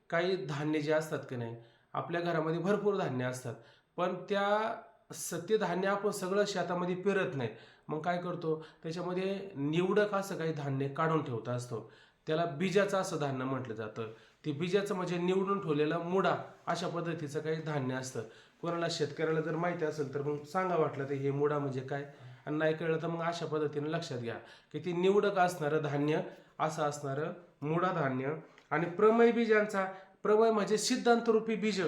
काही धान्य जे असतात की नाही, आपल्या घरामध्ये भरपूर धान्य असतात, पण ते धान्य आपण सगळं शेतामध्ये पेरत नाही. मग काय करतो, त्याच्यामध्ये निवडक असं काही धान्य काढून ठेवत असतो. त्याला बीजाचं असं धान्य म्हटलं जातं. ते बीजाचं म्हणजे निवडून ठेवलेला मुडा अशा पद्धतीचं काही धान्य असतं. कोणाला शेतकऱ्याला जर माहिती असेल तर मग सांगा वाटलं तर हे मुडा म्हणजे काय, आणि नाही कळलं तर मग अशा पद्धतीने लक्षात घ्या की ती निवडक असणारं धान्य असं असणारं मुडा धान्य. आणि प्रमेय बीजांचा, प्रमेय म्हणजे सिद्धांतरूपी बीज,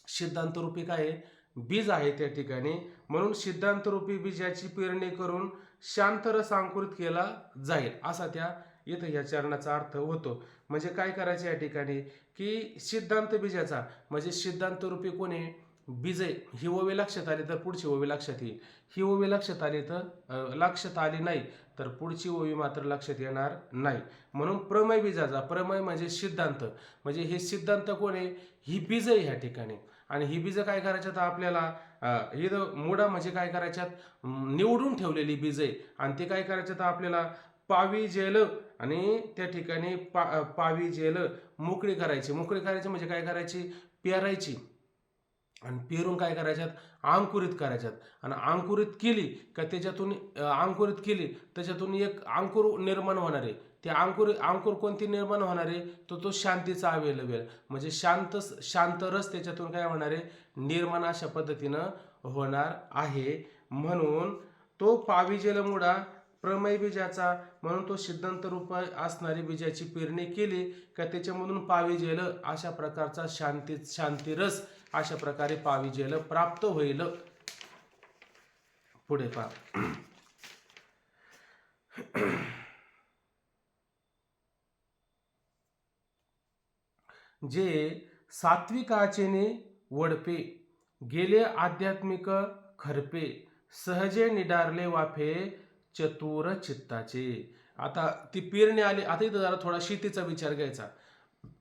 सिद्धांतरूपी काय बीज आहे त्या ठिकाणी. म्हणून सिद्धांतरूपी बीजाची पेरणी करून शांत रस अंकुरित केला जाईल असा त्या इथं या चरणाचा अर्थ होतो. म्हणजे काय करायचं या ठिकाणी की सिद्धांत बीजाचा म्हणजे सिद्धांतरूपी कोणी बीज आहे, ही ओवी लक्षात आली तर पुढची ओवी लक्षात येईल. ही ओवी लक्षात आली तर लक्षात आली नाही तर पुढची ओवी मात्र लक्षात येणार नाही. म्हणून प्रमेय बीजाचा, प्रमेय म्हणजे सिद्धांत, म्हणजे हे सिद्धांत कोण आहे, ही बीज आहे ह्या ठिकाणी. आणि ही बीज काय करायच्यात आपल्याला, इथं मुडा म्हणजे काय करायच्यात, निवडून ठेवलेली बीज आहे. आणि ते काय करायच्यात आपल्याला पावी जेल, आणि त्या ठिकाणी पावी जेल मोकळी करायची म्हणजे काय करायची, पेरायची. आणि पेरून काय करायच्यात, अंकुरित करायच्यात. आणि अंकुरित केली का त्याच्यातून एक अंकुर निर्माण होणार आहे. ते अंकुर कोणती निर्माण होणार आहे, तो शांतीचा अवेलेबल म्हणजे शांत रस त्याच्यातून काय होणार आहे, निर्माण अशा पद्धतीनं होणार आहे. म्हणून तो पाविजेल मुडा प्रमेय बीजाचा, म्हणून तो सिद्धांत रूप असणारी बीजाची पेरणी केली का त्याच्यामधून पाविजेल अशा प्रकारचा शांती रस अशा प्रकारे पाविजेल प्राप्त होईल. पुढे पहा, जे सात्विकाचेने वडपे गेले आध्यात्मिक खरपे, सहजे निडारले वाफे चतुर चित्ताचे. आता ती पेरणी आली. आता इथं जरा थोडा शेतीचा विचार घ्यायचा,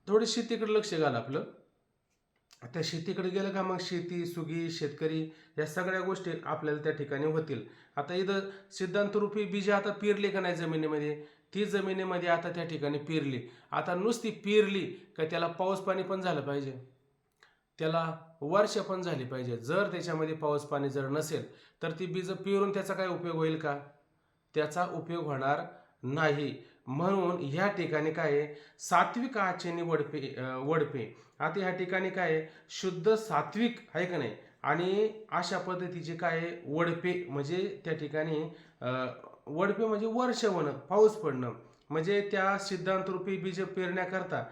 थोडी शेतीकडे लक्ष घाल आपलं. त्या शेतीकडे गेलं का मग शेती, सुगी, शेतकरी या सगळ्या गोष्टी आपल्याला त्या ठिकाणी होतील. आता इथं सिद्धांतरूपी बीज आता पेरली का नाही जमिनीमध्ये, ती जमिनीमध्ये आता त्या ठिकाणी पेरली. आता नुसती पेरली का त्याला पाऊस पाणी पण झालं पाहिजे, त्याला वर्षा पण झाली पाहिजे. जर त्याच्यामध्ये पाऊस पाणी जर नसेल तर ती बीज पेरून त्याचा काय उपयोग होईल का, त्याचा उपयोग होणार नाही. म्हणून ह्या ठिकाणी काय सात्विक आचेने वडपे. आता ह्या ठिकाणी काय शुद्ध सात्विक आहे का नाही, आणि अशा पद्धतीचे काय वडपे म्हणजे त्या ठिकाणी वडपे म्हणजे वर्ष होणं, पाऊस पडणं. म्हणजे त्या सिद्धांतरूपी बीज पेरण्याकरता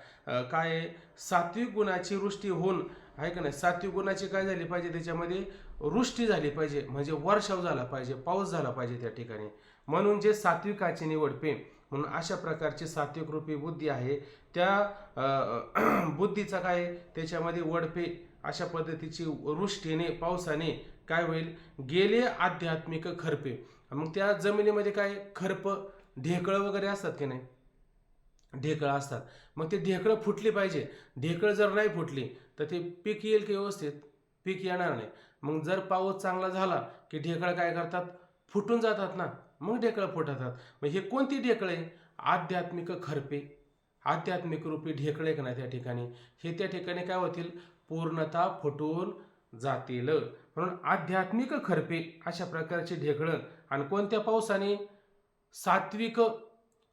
काय सात्विक गुणाची वृष्टी होऊन आहे का नाही, सात्विक गुणाची काय झाली पाहिजे, त्याच्यामध्ये वृष्टी झाली पाहिजे, म्हणजे वर्षाव झाला पाहिजे, पाऊस झाला पाहिजे त्या ठिकाणी. म्हणून जे सात्विकाची निवड पे, म्हणून अशा प्रकारची सात्विक रूपी बुद्धी आहे त्या बुद्धीचा काय त्याच्यामध्ये वडपे अशा पद्धतीची वृष्टीने पावसाने काय होईल, गेले आध्यात्मिक खरपे. मग त्या जमिनीमध्ये काय खरप ढेकळं वगैरे असतात की नाही, ढेकळं असतात, मग ते ढेकळं फुटली पाहिजे. ढेकळं जर नाही फुटली तर ते पीक येईल की व्यवस्थित, पीक येणार नाही. मग जर पाऊस चांगला झाला की ढेकळं काय करतात, फुटून जातात ना, मग ढेकळं फुटतात. मग हे कोणती ढेकळे, आध्यात्मिक खरपे, आध्यात्मिक रूपी ढेकळे का नाही त्या ठिकाणी, हे त्या ठिकाणी काय होतील, पूर्णतः फुटून जातील. म्हणून आध्यात्मिक खरपे अशा प्रकारचे ढेकळं. आणि कोणत्या पावसाने, सात्विक,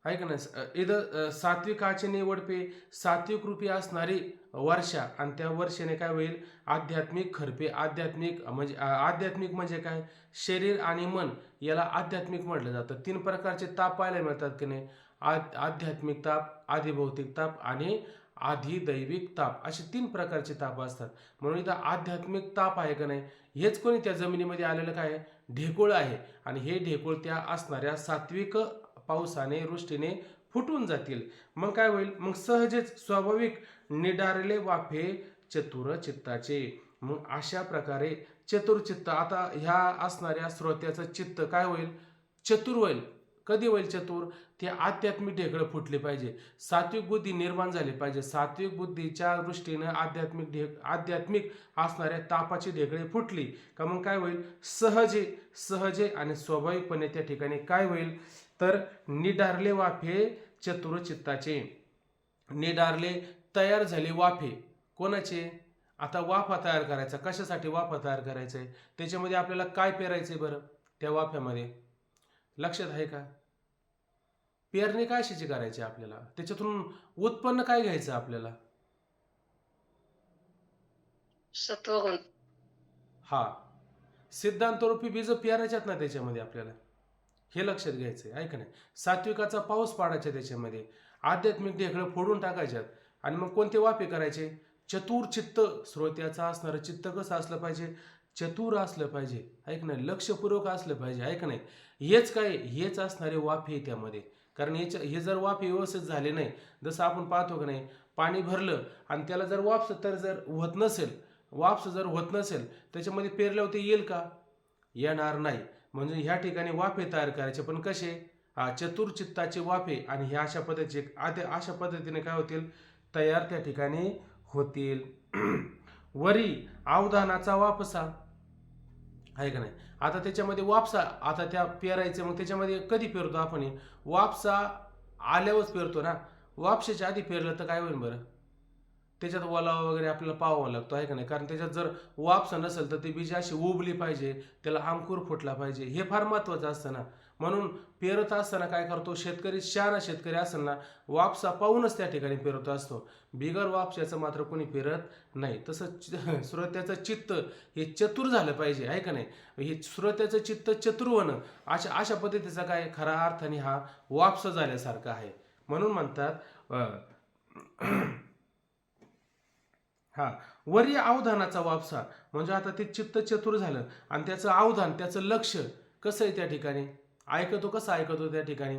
ऐक ना, इथं सात्विकाचे निवड पे, सात्विक रूपी असणारी वर्षा, आणि त्या वर्षाने काय होईल, आध्यात्मिक खरपे. आध्यात्मिक म्हणजे काय, शरीर आणि मन याला आध्यात्मिक म्हटलं जातं. 3 प्रकारचे ताप पाहायला मिळतात की नाही, आध्यात्मिक ताप, आधिभौतिक ताप आणि आधिदैविक ताप, असे 3 प्रकारचे ताप असतात. म्हणून इथं आध्यात्मिक ताप आहे का नाही, हेच कोणी त्या जमिनीमध्ये आलेलं काय, ढेकूळ आहे. आणि हे ढेकूळ त्या असणाऱ्या सात्विक पावसाने, वृष्टीने फुटून जातील. मग काय होईल, मग सहजच स्वाभाविक निडारले वाफे चतुर चित्ताचे. मग अशा प्रकारे चतुरचित्त, आता ह्या असणाऱ्या श्रोत्याचं चित्त काय होईल, चतुर होईल. कधी होईल चतुर, ते आध्यात्मिक ढेकळं फुटले पाहिजे, सात्विक बुद्धी निर्माण झाली पाहिजे. सात्विक बुद्धीच्या दृष्टीनं आध्यात्मिक असणाऱ्या तापाची ढेकळे फुटली का मग काय होईल, सहजे आणि स्वाभाविकपणे त्या ठिकाणी काय होईल, तर निडारले वाफे चतुर चित्ताचे. निडारले, तयार झाले वाफे, कोणाचे, आता वाफा तयार करायचा, कशासाठी वाफा तयार करायचा आहे, त्याच्यामध्ये आपल्याला काय पेरायचंय बरं, त्या वाफ्यामध्ये लक्षात आहे का, पेरणी काय कशाची करायची आपल्याला, त्याच्यातून उत्पन्न काय घ्यायचं आपल्याला, सत्वगुण. हा, सिद्धांतरूपी बीज पेरायच्यात ना त्याच्यामध्ये आपल्याला, हे लक्षात घ्यायचंय, आहे का नाही. सात्विकाचा पाऊस पाडायचा त्याच्यामध्ये, आध्यात्मिक ढेकळं फोडून टाकायच्यात. आणि मग कोणते वाफे करायचे, चतुर चित्त. श्रोत्याचं असणारं चित्त कसं असलं पाहिजे, चतुर असलं पाहिजे, ऐक नाही, लक्षपूर्वक असलं पाहिजे, ऐक नाही. हेच असणारे वाफे त्यामध्ये. कारण हे जर वाफे व्यवस्थित झाले नाही, जसं आपण पाहतो की नाही, पाणी भरलं आणि त्याला जर वापस जर होत नसेल त्याच्यामध्ये पेरल्यावर ते येईल का, येणार नाही. म्हणजे ह्या ठिकाणी वाफे तयार करायचे, पण कसे, चतुरचित्ताचे वाफे. आणि ह्या अशा पद्धतीने काय होतील, तयार त्या ठिकाणी होतील. वरी अवधानाचा वापसा, आहे का नाही. आता त्याच्यामध्ये वापसा, आता त्या पेरायचं, मग त्याच्यामध्ये कधी पेरतो आपण, वापसा आल्यावरच पेरतो ना. वापशाच्या आधी पेरलं तर काय होईल बरं, त्याच्यात ओलावा वगैरे आपल्याला पाहावा लागतो, आहे का नाही. कारण त्याच्यात जर वापसा नसेल तर ती बीज अशी उबली पाहिजे, त्याला अंकुर फुटला पाहिजे, हे फार महत्त्वाचं असतं ना. म्हणून पेरत असताना काय करतो शेतकरी, शहाणा शेतकरी असेल ना, वापसा पाहूनच त्या ठिकाणी पेरत असतो, बिगर वापशाचं मात्र कोणी पेरत नाही. तसं श्रोत्याचं चित्त हे चतुर झालं पाहिजे, आहे का नाही. हे श्रोत्याचं चित्त चतुर होणं, अशा पद्धतीचा काय खरा अर्थाने हा वापसा झाल्यासारखा आहे. म्हणून म्हणतात हा, वरी अवधानाचा वापसा, म्हणजे आता ते चित्त चतुर झालं आणि त्याचं अवधान, त्याचं लक्ष कसं आहे त्या ठिकाणी, ऐकतो, कसं ऐकतो त्या ठिकाणी,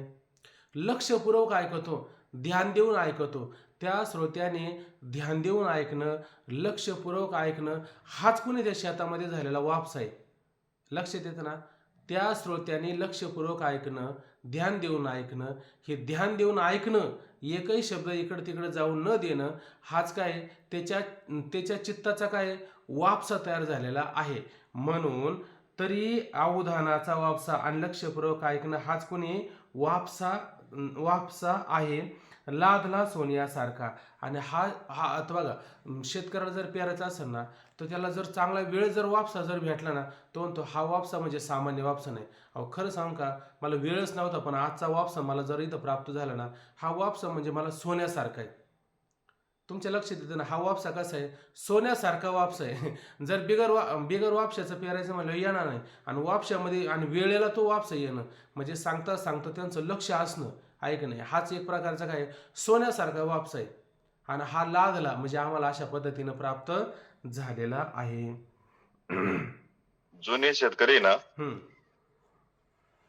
लक्षपूर्वक ऐकतो, ध्यान देऊन ऐकतो. त्या श्रोत्याने ध्यान देऊन ऐकणं, लक्षपूर्वक ऐकणं, हाच कोणी त्या शेतामध्ये झालेला वापसा आहे. लक्षात येतं ना, त्या श्रोत्याने लक्षपूर्वक ऐकणं, ध्यान देऊन ऐकणं, हे ध्यान देऊन ऐकणं, एकही शब्द इकडं तिकडं जाऊन न देणं, हाच काय त्याच्या चित्ताचा काय वापसा तयार झालेला आहे. म्हणून तरी अवधानाचा वापसा आणि लक्षपूर्वक ऐकणं हाच कोणी वापसा आहे, लादला सोन्यासारखा. आणि हा आता बघा, शेतकऱ्याला जर पेरायचा असेल ना, तर त्याला जर चांगला वेळ जर वापसा जर भेटला ना, तो म्हणतो हा वापसा म्हणजे सामान्य वापसा नाही. अहो खरं सांगू का, मला वेळच नव्हता, पण आजचा वापसा मला जर इथं प्राप्त झाला ना, हा वापसा म्हणजे मला सोन्यासारखा आहे. तुमच्या लक्षात येतं ना, हा वापसा कसा आहे, सोन्यासारखा वापसा आहे. जर बिगर वापशाचं पेरायचं म्हणलं येणार नाही. आणि वापशामध्ये आणि वेळेला तो वापसा येणं, म्हणजे सांगता त्यांचं लक्ष असणं, ऐक नाही, हाच एक प्रकारचा काय सोन्यासारखा वापसा आहे. आणि हा लादला म्हणजे आम्हाला अशा पद्धतीनं प्राप्त झालेला आहे. जुने शेतकरी ना, हम्म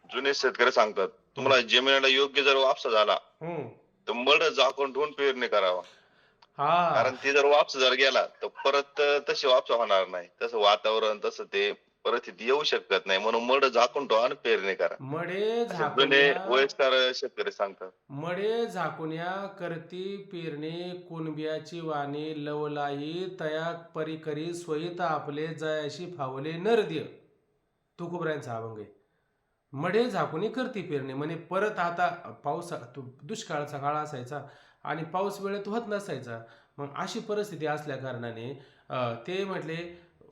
जुने शेतकरी सांगतात तुम्हाला जमिनीला योग्य जर वापसा झाला हम्म तर मड झाकून ठेवून पेरणी करावा. हा कारण ती जर वापस जर गेला तर परत तशी वापसा होणार नाही. तसं वातावरण तसं ते परिस्थिती येऊ शकत नाही. म्हणून मड झाकून ठेवा आणि पेरणी करा. मडे असे जुने झाकुन्या वयस्कर शेतकरी सांगतात. मडे झाकुन्या करती पेरणी कुणबियाची वाणी लवलाई तया परिकरी स्वहित आपले जयाशी फावले नरदेव. तुकोबरायांचा अभंग आहे. मडे झाकुनी करती पेरणी म्हणे परत आता पाऊस दुष्काळाचा काळ असायचा आणि पाऊस वेळेत होत नसायचा. मग अशी परिस्थिती असल्या कारणाने ते म्हटले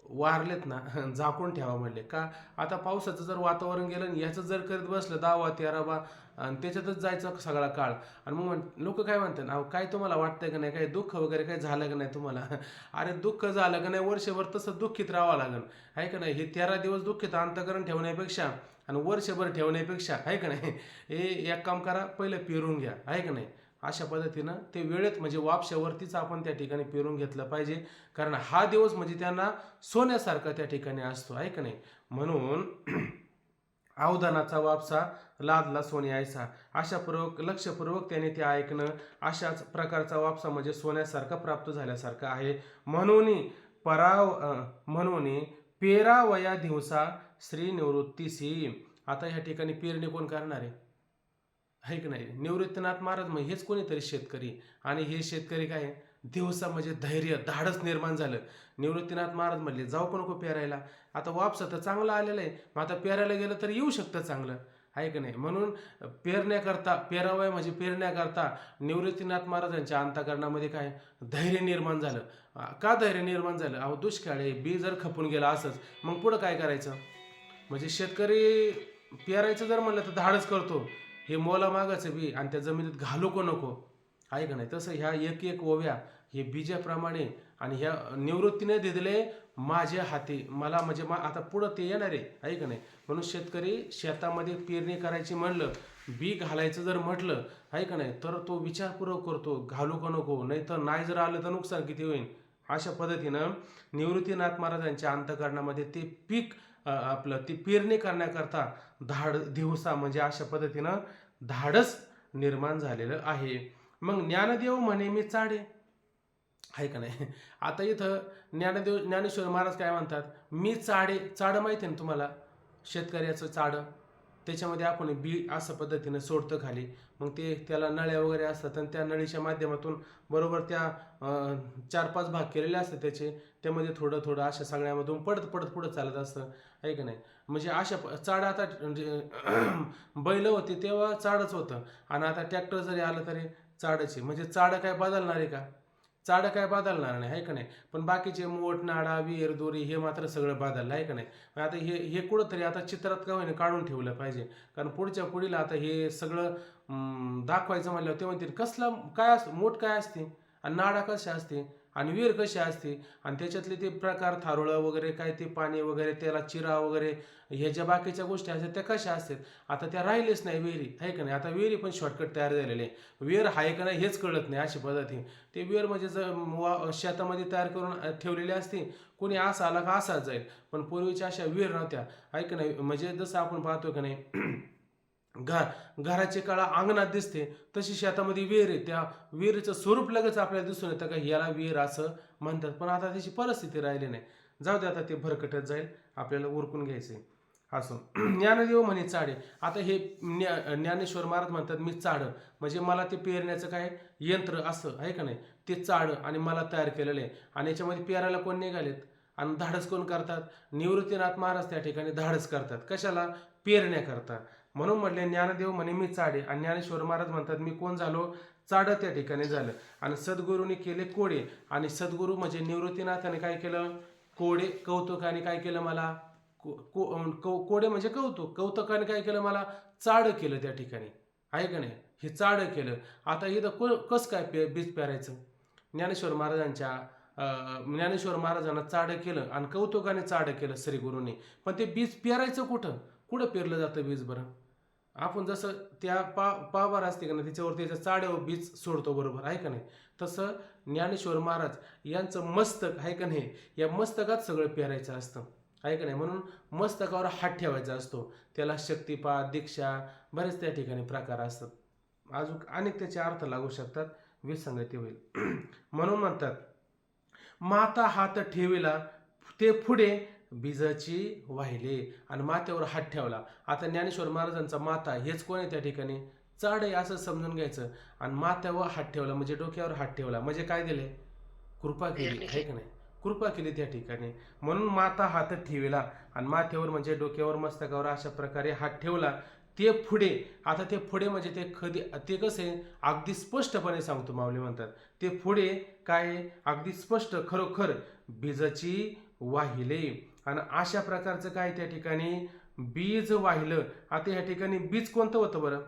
वारलेत ना झाकून ठेवा म्हणले. का आता पावसाचं जर वातावरण गेलं आणि ह्याचं जर करीत बसलं 10 13 आणि त्याच्यातच जायचं सगळा काळ. आणि मग लोक काय म्हणतात, अहो काय तुम्हाला वाटतंय का नाही, काही दुःख वगैरे काही झालं का नाही तुम्हाला? अरे दुःख झालं का नाही वर्षभर तसं दुःखीत राहावं लागेल आहे का नाही. हे 13 दिवस दुःखीत अंतकरण ठेवण्यापेक्षा आणि वर्षभर ठेवण्यापेक्षा आहे का नाही, हे एक काम करा, पहिलं पेरून घ्या आहे का नाही. अशा पद्धतीनं ते वेळेत म्हणजे वापशावरतीच आपण त्या ठिकाणी पेरून घेतलं पाहिजे. कारण हा दिवस म्हणजे त्यांना सोन्यासारखा त्या ठिकाणी असतो आहे का नाही. म्हणून अवधानाचा वापसा लादला सोने ऐसा. आशापूर्वक लक्षपूर्वक त्याने ते ऐकणं. अशाच प्रकारचा वापसा म्हणजे सोन्यासारखा प्राप्त झाल्यासारखा आहे. म्हणून पेरावया दिवसा श्री निवृत्तीसी. आता ह्या ठिकाणी पेरणी कोण करणार आहे की नाही, निवृत्तीनाथ महाराज. मग हेच कोणीतरी शेतकरी. आणि हे शेतकरी काय दिवसा म्हणजे धैर्य धाडस निर्माण झालं. निवृत्तीनाथ महाराज म्हणले जाऊ पण नको पेरायला, आता वापसा तर चांगलं आलेलं आहे, मग आता पेरायला गेलं तर येऊ शकतं चांगलं आहे की नाही. म्हणून पेरण्याकरता पेरावय म्हणजे पेरण्याकरता निवृत्तीनाथ महाराजांच्या अंतःकरणामध्ये काय धैर्य निर्माण झालं. का धैर्य निर्माण झालं, अहो दुष्काळ आहे, बी जर खपून गेला असंच मग पुढं काय करायचं. म्हणजे शेतकरी पेरायचं जर म्हणलं तर धाडस करतो, हे मोला मागायचं बी आणि त्या जमिनीत घालू को नको आहे का नाही. तसं ह्या एक एक ओव्या हे बीजाप्रमाणे आणि ह्या निवृत्तीने दिले माझ्या हाती मला म्हणजे आता पुढं ते येणार आहे का नाही. म्हणून शेतकरी शेतामध्ये पेरणी करायची म्हणलं, बी घालायचं जर म्हटलं आहे का नाही, तर तो विचारपूर्वक करतो घालू का नको, नाही तर नाही जर आलं तर नुकसान किती होईल. अशा पद्धतीनं निवृत्तीनाथ महाराजांच्या अंतःकरणामध्ये ते पीक आपलं ती पेरणी करण्याकरता दिवसा म्हणजे अशा पद्धतीनं धाडस निर्माण झालेलं आहे. मग ज्ञानदेव म्हणे मी चाडे आहे का नाही. आता इथं ज्ञानेश्वर महाराज काय म्हणतात, मी चाड माहिती आहे ना तुम्हाला, शेतकऱ्याचं चाडं. त्याच्यामध्ये आपण बी असं पद्धतीनं सोडतं खाली, मग ते त्याला नळ्या वगैरे असतात आणि त्या नळीच्या माध्यमातून बरोबर त्या 4-5 भाग केलेले असतात त्याचे, त्यामध्ये थोडं थोडं अशा सगळ्यामधून पडत पडत पुढं चालत असतं आहे का नाही. म्हणजे अशा चाड आता म्हणजे बैल होते तेव्हा चाडच होतं आणि आता ट्रॅक्टर जरी आलं तरी चाडच आहे. म्हणजे चाडं काय बदलणार आहे का, चाडं काय बदलणार नाही आहे का नाही. पण बाकीचे मोठ नाडा विहीर दोरी हे मात्र सगळं बदललं आहे का नाही. आता हे कुठंतरी आता चित्रात का होईना काढून ठेवलं पाहिजे. कारण पुढच्या पिढीला आता हे सगळं दाखवायचं म्हणल्यावर ते म्हणतील कसला काय मोठ काय असते आणि नाडा कशा असते आणि विहीर कशी असते आणि त्याच्यातले ते प्रकार थारोळं वगैरे काय ते पाणी वगैरे त्याला चिरा वगैरे ह्या ज्या बाकीच्या गोष्टी असतात त्या कशा असतात. आता त्या राहिलेच नाही विहिरी आहे का नाही. आता विहिरी पण शॉर्टकट तयार झालेले आहे. विहीर आहे का नाही हेच कळत नाही अशी पद्धती. ते विहीर म्हणजे शेतामध्ये तयार करून ठेवलेली असते, कोणी असा आला का असाच जाईल. पण पूर्वीच्या अशा विहीर नव्हत्या आहे का नाही. म्हणजे जसं आपण पाहतो का नाही घराची कळा अंगणात दिसते तशी शेतामध्ये विहीर आहे. त्या विहिरीचं स्वरूप लगेच आपल्याला दिसून येतं का याला विहीर असं म्हणतात. पण आता त्याची परिस्थिती राहिली नाही. जाऊ दे आता ते भरकटत जाईल, आपल्याला उरकून घ्यायचंय असं. ज्ञानदेव म्हणे चाडे. आता हे ज्ञानेश्वर महाराज म्हणतात मी चाड म्हणजे मला ते पेरण्याचं काय यंत्र असं आहे का नाही, ते चाड आणि मला तयार केलेलं आहे. आणि याच्यामध्ये पेरायला कोण निघालेत आणि धाडस कोण करतात, निवृत्तीनाथ महाराज त्या ठिकाणी धाडस करतात. कशाला, पेरण्या करतात. म्हणून म्हटले ज्ञानदेव म्हणे मी चाडे आणि ज्ञानेश्वर महाराज म्हणतात मी कोण झालो, चाड त्या ठिकाणी झालं. आणि सद्गुरूंनी केले कोडे. आणि सद्गुरू म्हणजे निवृत्तीनाथाने काय केलं, कोडे कौतुकाने काय केलं मला, कोडे म्हणजे कौतुकाने काय केलं मला, चाड केलं त्या ठिकाणी आहे का नाही. हे चाड केलं. आता इथं कसं काय बीज पेरायचं, ज्ञानेश्वर महाराजांना चाड केलं आणि कौतुकाने चाड केलं श्री गुरूंनी. पण ते बीज पेरायचं कुठं पेरलं जातं बीज बरं, आपण जसं त्या पाभार असते का ना त्याच्यावर त्याच्या चाड्यावर बीज सोडतो बरोबर आहे का नाही, तसं ज्ञानेश्वर महाराज यांचं मस्तक आहे का नाही, या मस्तकात सगळं पेरायचं असतं आहे का नाही. म्हणून मस्तकावर हात ठेवायचा असतो. त्याला शक्तिपात, दीक्षा, बरेच त्या ठिकाणी प्रकार असतात. अजून अनेक त्याचे अर्थ लागू शकतात, विसंगती होईल. म्हणून म्हणतात माता हात ठेविला ते पुढे बीजाची वाहिले, आणि माथ्यावर हात ठेवला. आता ज्ञानेश्वर महाराजांचा माता हेच कोण आहे त्या ठिकाणी, चाड आहे असं समजून घ्यायचं. आणि माथ्यावर हात ठेवला म्हणजे डोक्यावर हात ठेवला म्हणजे काय दिले, कृपा केली आहे का नाही, कृपा केली त्या ठिकाणी. म्हणून माता हात ठेविला, आणि माथ्यावर म्हणजे डोक्यावर मस्तकावर अशा प्रकारे हात ठेवला ते पुढे. आता ते पुढे म्हणजे ते कधी ते कसं आहे अगदी स्पष्टपणे सांगतो माऊली म्हणतात ते पुढे काय अगदी स्पष्ट खरोखर बीजाची वाहिले. आणि अशा प्रकारचं काय त्या ठिकाणी बीज वाहिलं. आता या ठिकाणी बीज कोणतं होतं बरं,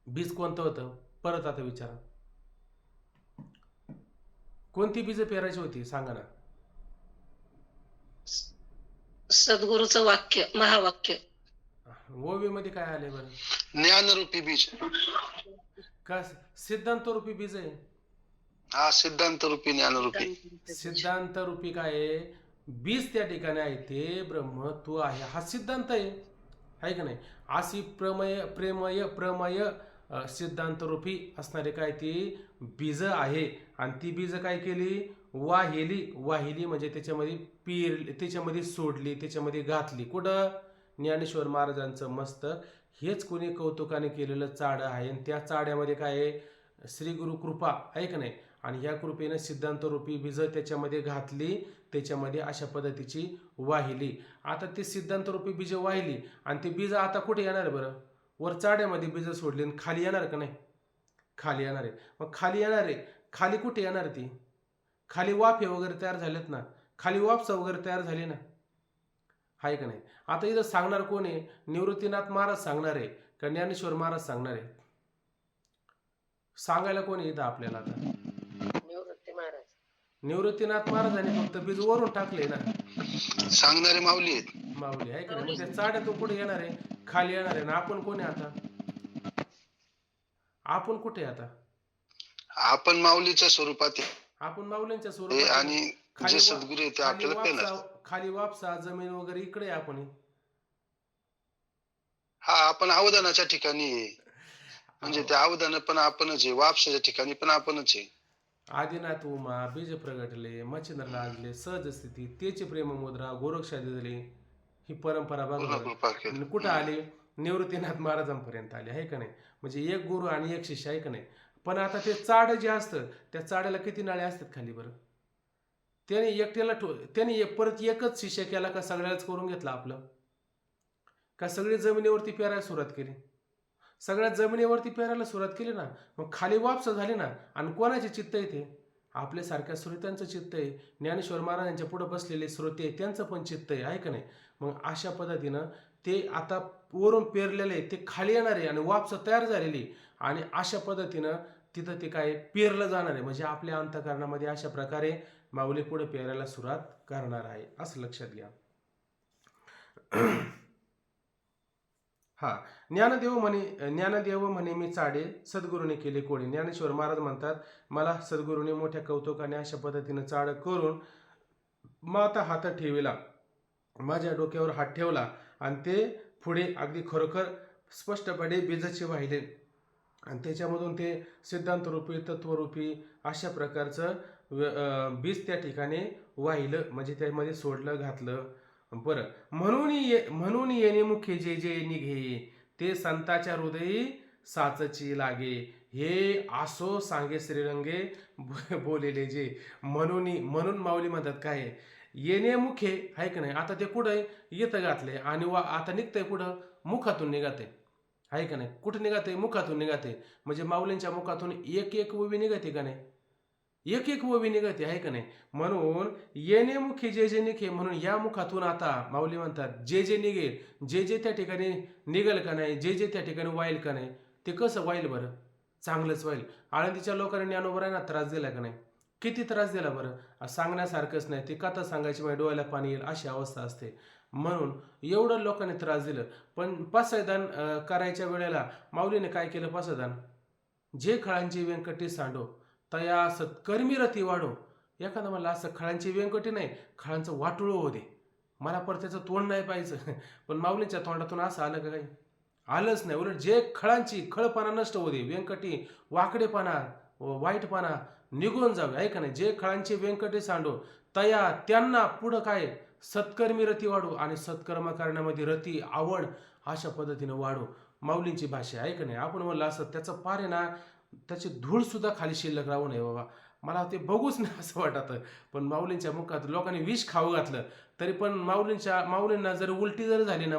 बीज कोणतं होतं परत आता विचारा, कोणती बीज पेरायची होती सांगा ना. सद्गुरूचं वाक्य, महावाक्य. ओवी मध्ये काय आले बरं, ज्ञानरूपी बीज. का सिद्धांत रूपी बीज आहे. हा सिद्धांत रूपी ज्ञानरूपी. सिद्धांत रूपी काय आहे बीज त्या ठिकाणी आहे ते ब्रह्म तू आहे, हा सिद्धांत आहे का नाही. अशी प्रमेय सिद्धांत रूपी असणारे काय ती बीज आहे. आणि ती बीज काय केली, वाहिली म्हणजे त्याच्यामध्ये पेरली, त्याच्यामध्ये सोडली, त्याच्यामध्ये घातली. कुठं, ज्ञानेश्वर महाराजांचं मस्तक हेच कोणी कौतुकाने केलेलं चाड आहे. आणि त्या चाड्यामध्ये काय आहे, श्री गुरु कृपा आहे का नाही. आणि ह्या कृपेने सिद्धांत रूपी बीज त्याच्यामध्ये घातली, त्याच्यामध्ये अशा पद्धतीची वाहिली. आता ते सिद्धांत रूपी बीज वाहिली, आणि ते बीज आता कुठे येणार बरं, वर चाड्यामध्ये बीज सोडली आणि खाली येणार का नाही, खाली येणार आहे. मग खाली येणार आहे, खाली कुठे येणार ती, खाली वाफे वगैरे तयार झालेत ना, खाली वापसा वगैरे तयार झाली ना, आहे का नाही. आता इथं सांगणार कोण आहे, निवृत्तीनाथ महाराज सांगणार आहे का ज्ञानेश्वर महाराज सांगणार आहे, सांगायला कोण आहे इथं आपल्याला. आता निवृत्तीनाथ महाराजांनी फक्त बीज वरून टाकले ना, सांगणारे माऊली आहेत, माऊली आहे का नाही. मग त्या चाड्यातून कुठे येणार आहे, खाली येणार आहे ना. आपण कोण आहे आता, आपण कुठे आहे आता, आपण माऊलीच्या स्वरूपात आहे. आपण माऊलींच्या हे स्वरूपात आणि जे सद्गुरू आहे ते आपल्याला पेणार. खाली वापसा जमीन वगैरे इकडे आहे आपण. हा आपण अवधानाच्या ठिकाणी आहे, म्हणजे ते अवधान पण आपणच आहे, वापसाच्या ठिकाणी पण आपणच आहे. आदिनाथ उमा बीज प्रगटले, मच्छिंद्र लाजले, सहज स्थिती तेची प्रेममुद्रा गोरक्षा दिले. ही परंपरा बघा कृपा केली. कुठं आली, निवृत्तीनाथ महाराजांपर्यंत आली आहे का नाही. म्हणजे एक गुरु आणि एक शिष्य आहे का नाही. पण आता ते चाड जे असतं त्या चाड्याला किती नाळे असतात खाली बरं, त्याने एकट्याला त्याने परत एकच शिष्य केला का सगळ्यालाच करून घेतला आपलं, का सगळी जमिनीवरती पेरायला सुरुवात केली, सगळ्या जमिनीवरती पेरायला सुरुवात केली ना. मग खाली वापस झाली ना. आणि कोणाचे चित्त आहे ते, आपल्यासारख्या श्रोत्यांचं चित्त आहे, ज्ञानेश्वर महाराजांच्या पुढे बसलेले श्रोते त्यांचं पण चित्त आहे का नाही. मग अशा पद्धतीनं ते आता वरून पेरलेले ते खाली येणार आहे आणि वापस तयार झालेली. आणि अशा पद्धतीनं तिथं ते काय पेरलं जाणार आहे, म्हणजे आपल्या अंतःकरणामध्ये अशा प्रकारे माऊली पुढे पेरायला सुरुवात करणार आहे, असं लक्षात घ्या. हा ज्ञानदेव म्हणे मी चाडे सद्गुरूने केले कोडे. ज्ञानेश्वर महाराज म्हणतात मला सद्गुरूने मोठ्या कौतुकाने अशा पद्धतीनं चाड करून माता हात ठेविला, माझ्या डोक्यावर हात ठेवला, आणि ते पुढे अगदी खरोखर स्पष्टपणे बीजाचे वाहिले. आणि त्याच्यामधून ते सिद्धांत रूपी तत्वरूपी अशा प्रकारचं बीज त्या ठिकाणी वाहिलं, म्हणजे त्यामध्ये सोडलं घातलं. बरं, म्हणून येणे मुखे जे जे निघे, ते संताच्या हृदयी साचची लागे. हे आसो सांगे श्रीरंगे बोलेले जे. म्हणून माऊली म्हणतात काय, येणे मुखे आहे का नाही. आता ते कुठं येतं घातले आणि आता निघतंय कुठं, मुखातून निघते आहे का नाही. कुठं निघते, मुखातून निघते. म्हणजे माऊलींच्या मुखातून एक एक ओवी निघते का नाही, एक एक ओवी निघते आहे का नाही. म्हणून येणे मुखी जे जे निघे, म्हणून या मुखातून आता माऊली म्हणतात जे जे निघेल, जे जे त्या ठिकाणी निघेल का नाही, जे जे त्या ठिकाणी वाईल का नाही, ते कसं वाईल बरं, चांगलंच वाईल. आळंदीच्या लोकांनी ज्ञानोबरांना त्रास दिला का नाही, किती त्रास दिला बरं, सांगण्यासारखंच नाही. ते कथा सांगायची म्हणजे डोळ्याला पाणी येईल अशी अवस्था असते. म्हणून एवढं लोकांनी त्रास दिलं. पण पसायदान करायच्या वेळेला माऊलीने काय केलं? पसायदान, जे खळांची व्यंकटी सांडो तया सत्कर्मी रती वाढो. एखादं म्हणलं असं खळांची व्यंकटी नाही, खळांचं वाटोळं होऊ दे, मला परत त्याचं तोंड नाही पाहिजे. पण माऊलींच्या तोंडातून असं आलं का? काही आलंच नाही. उलट जे खळांची खळपणा नष्ट होऊ दे, व्यंकटी वाकडेपणा वाईटपणा निघून जावे, आहे का नाही? जे खळांची व्यंकटी सांडो तया त्यांना पुढं काय सत्कर्मी रती वाढो, आणि सत्कर्म करण्यामध्ये रती आवड अशा पद्धतीने वाढो. माऊलींची भाषा आहे का नाही? आपण म्हणलं असं त्याचं पार आहे ना, त्याची धूळ सुद्धा खाली शिल्लक राहू नये बाबा, मला ते बघूच नाही असं वाटतं. पण माऊलींच्या मुखात लोकांनी विष खाऊ घातलं तरी पण माऊलींना जर उलटी जर झाली ना,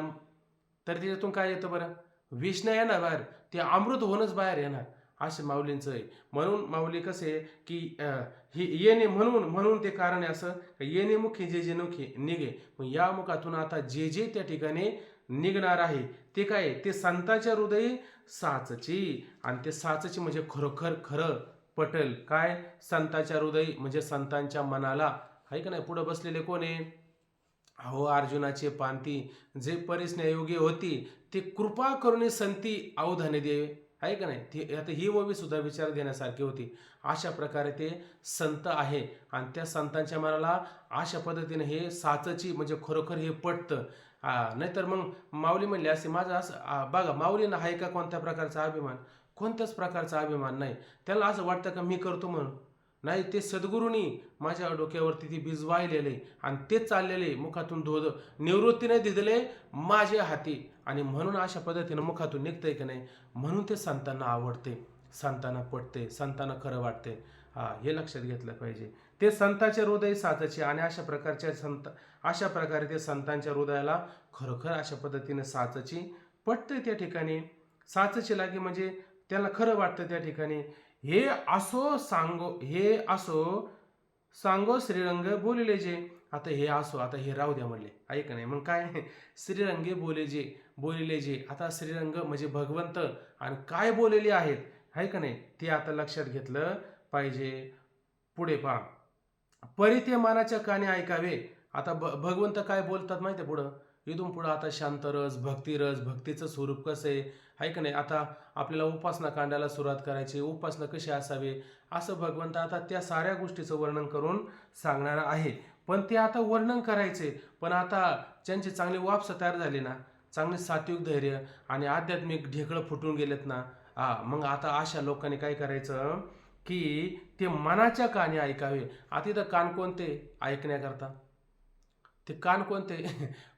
तर त्याच्यातून काय येतं बरं? विष नाही येणार बाहेर, ते अमृत होऊनच बाहेर येणार. असे माऊलींचं आहे. म्हणून माऊली कसे की ही येणे म्हणून ते कारण आहे असं, येणे मुखी जे जे नुखे निघे. मग या मुखातून आता जे जे त्या ठिकाणी निघणार आहे ते काय? ते संतांच्या हृदयी साचची. आणि ते साचची म्हणजे खरोखर खरं पटेल. काय? संतांच्या हृदयी म्हणजे संतांच्या मनाला, आहे का नाही? पुढे बसलेले कोण आहे? अहो अर्जुनाचे पांती, जे परिस्नेयोगी होती ते कृपा करून संती अवधाने देवे, आहे का नाही? ती आता ही ओवी सुद्धा विचार देण्यासारखी होती. अशा प्रकारे ते संत आहे आणि त्या संतांच्या मनाला अशा पद्धतीने हे साचची म्हणजे खरोखर हे पटतं. नाहीतर मग माऊली म्हणली असे माझं असं बघा, माऊलींना आहे का कोणत्या प्रकारचा अभिमान? कोणत्याच प्रकारचा अभिमान नाही. त्याला असं वाटतं का मी करतो म्हणून? नाही, ते सद्गुरूंनी माझ्या डोक्यावरती ती बीज वाहिलेले आणि तेच चाललेले मुखातून धोध निवृत्तीने दिलेले माझ्या हाती. आणि म्हणून अशा पद्धतीनं मुखातून निघतंय की नाही, म्हणून ते संतांना आवडते, संतांना पटते, संतांना खरं वाटते. हे लक्षात घेतलं पाहिजे. ते संतांचे हृदय साचचे आणि अशा प्रकारे ते संतांच्या हृदयाला खरोखर अशा पद्धतीने साचची पटते. त्या ठिकाणी साचची लागी म्हणजे त्याला खरं वाटतं त्या ठिकाणी. हे असो सांगो श्रीरंग बोलिले जे. आता हे असो, आता हे राहू द्या म्हणले, ऐक नाही. मग काय? श्रीरंगे बोलिले जे. आता श्रीरंग म्हणजे भगवंत आणि काय बोललेले आहेत, आहे का नाही, ते आता लक्षात घेतलं पाहिजे. पुढे पहा, परिते मानाच्या काने ऐकावे. आता भगवंत काय बोलतात माहिती आहे पुढं? इथून पुढं आता शांतरस, भक्तिरस, भक्तीचं स्वरूप कसं आहे का नाही? आता आपल्याला उपासना कांडाला सुरुवात करायची, उपासना कशी असावी असं भगवंत आता त्या साऱ्या गोष्टीचं वर्णन करून सांगणार आहे. पण ते आता वर्णन करायचे, पण आता ज्यांची चांगली वापस तयार झाली ना, चांगले सात्विक धैर्य आणि आध्यात्मिक ढेकळं फुटून गेलेत ना, मग आता अशा लोकांनी काय करायचं की ते मनाच्या कानी ऐकावे. आता इथं कान कोणते ऐकण्याकरता? ते कान कोणते?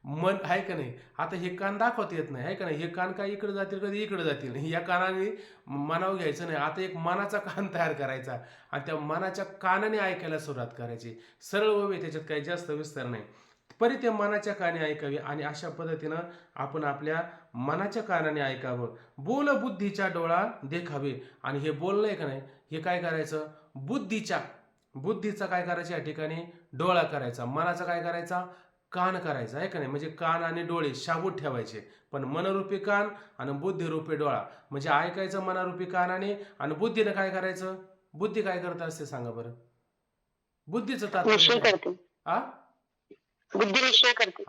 मन, आहे का नाही? आता हे कान दाखवता येत नाही, आहे का नाही? हे कान काय इकडे जातील, कधी इकडे जातील. या कानाने मनावर घ्यायचं नाही. आता एक मनाचा कान तयार करायचा आणि त्या मनाच्या कानाने ऐकायला सुरुवात करायची. सरळ ओवे, त्याच्यात काही जास्त विस्तार नाही. परी ते मनाच्या काने ऐकावे आणि अशा पद्धतीनं आपण आपल्या मनाच्या कानाने ऐकावं. बोल बुद्धीच्या डोळा देखावे. आणि हे बोलणं आहे का नाही, हे काय करायचं? बुद्धीचा काय करायचं या ठिकाणी? डोळा करायचा. मनाचा काय करायचा? कान करायचा, आहे का नाही? म्हणजे कान आणि डोळे शाबूत ठेवायचे. पण मनरूपी कान आणि बुद्धिरूपी डोळा, म्हणजे ऐकायचं मनारूपी कानाने आणि बुद्धीने काय करायचं? बुद्धी काय करत असते सांगा बरं? बुद्धीचं तात्पर्य बुद्धिनिश्चय करते.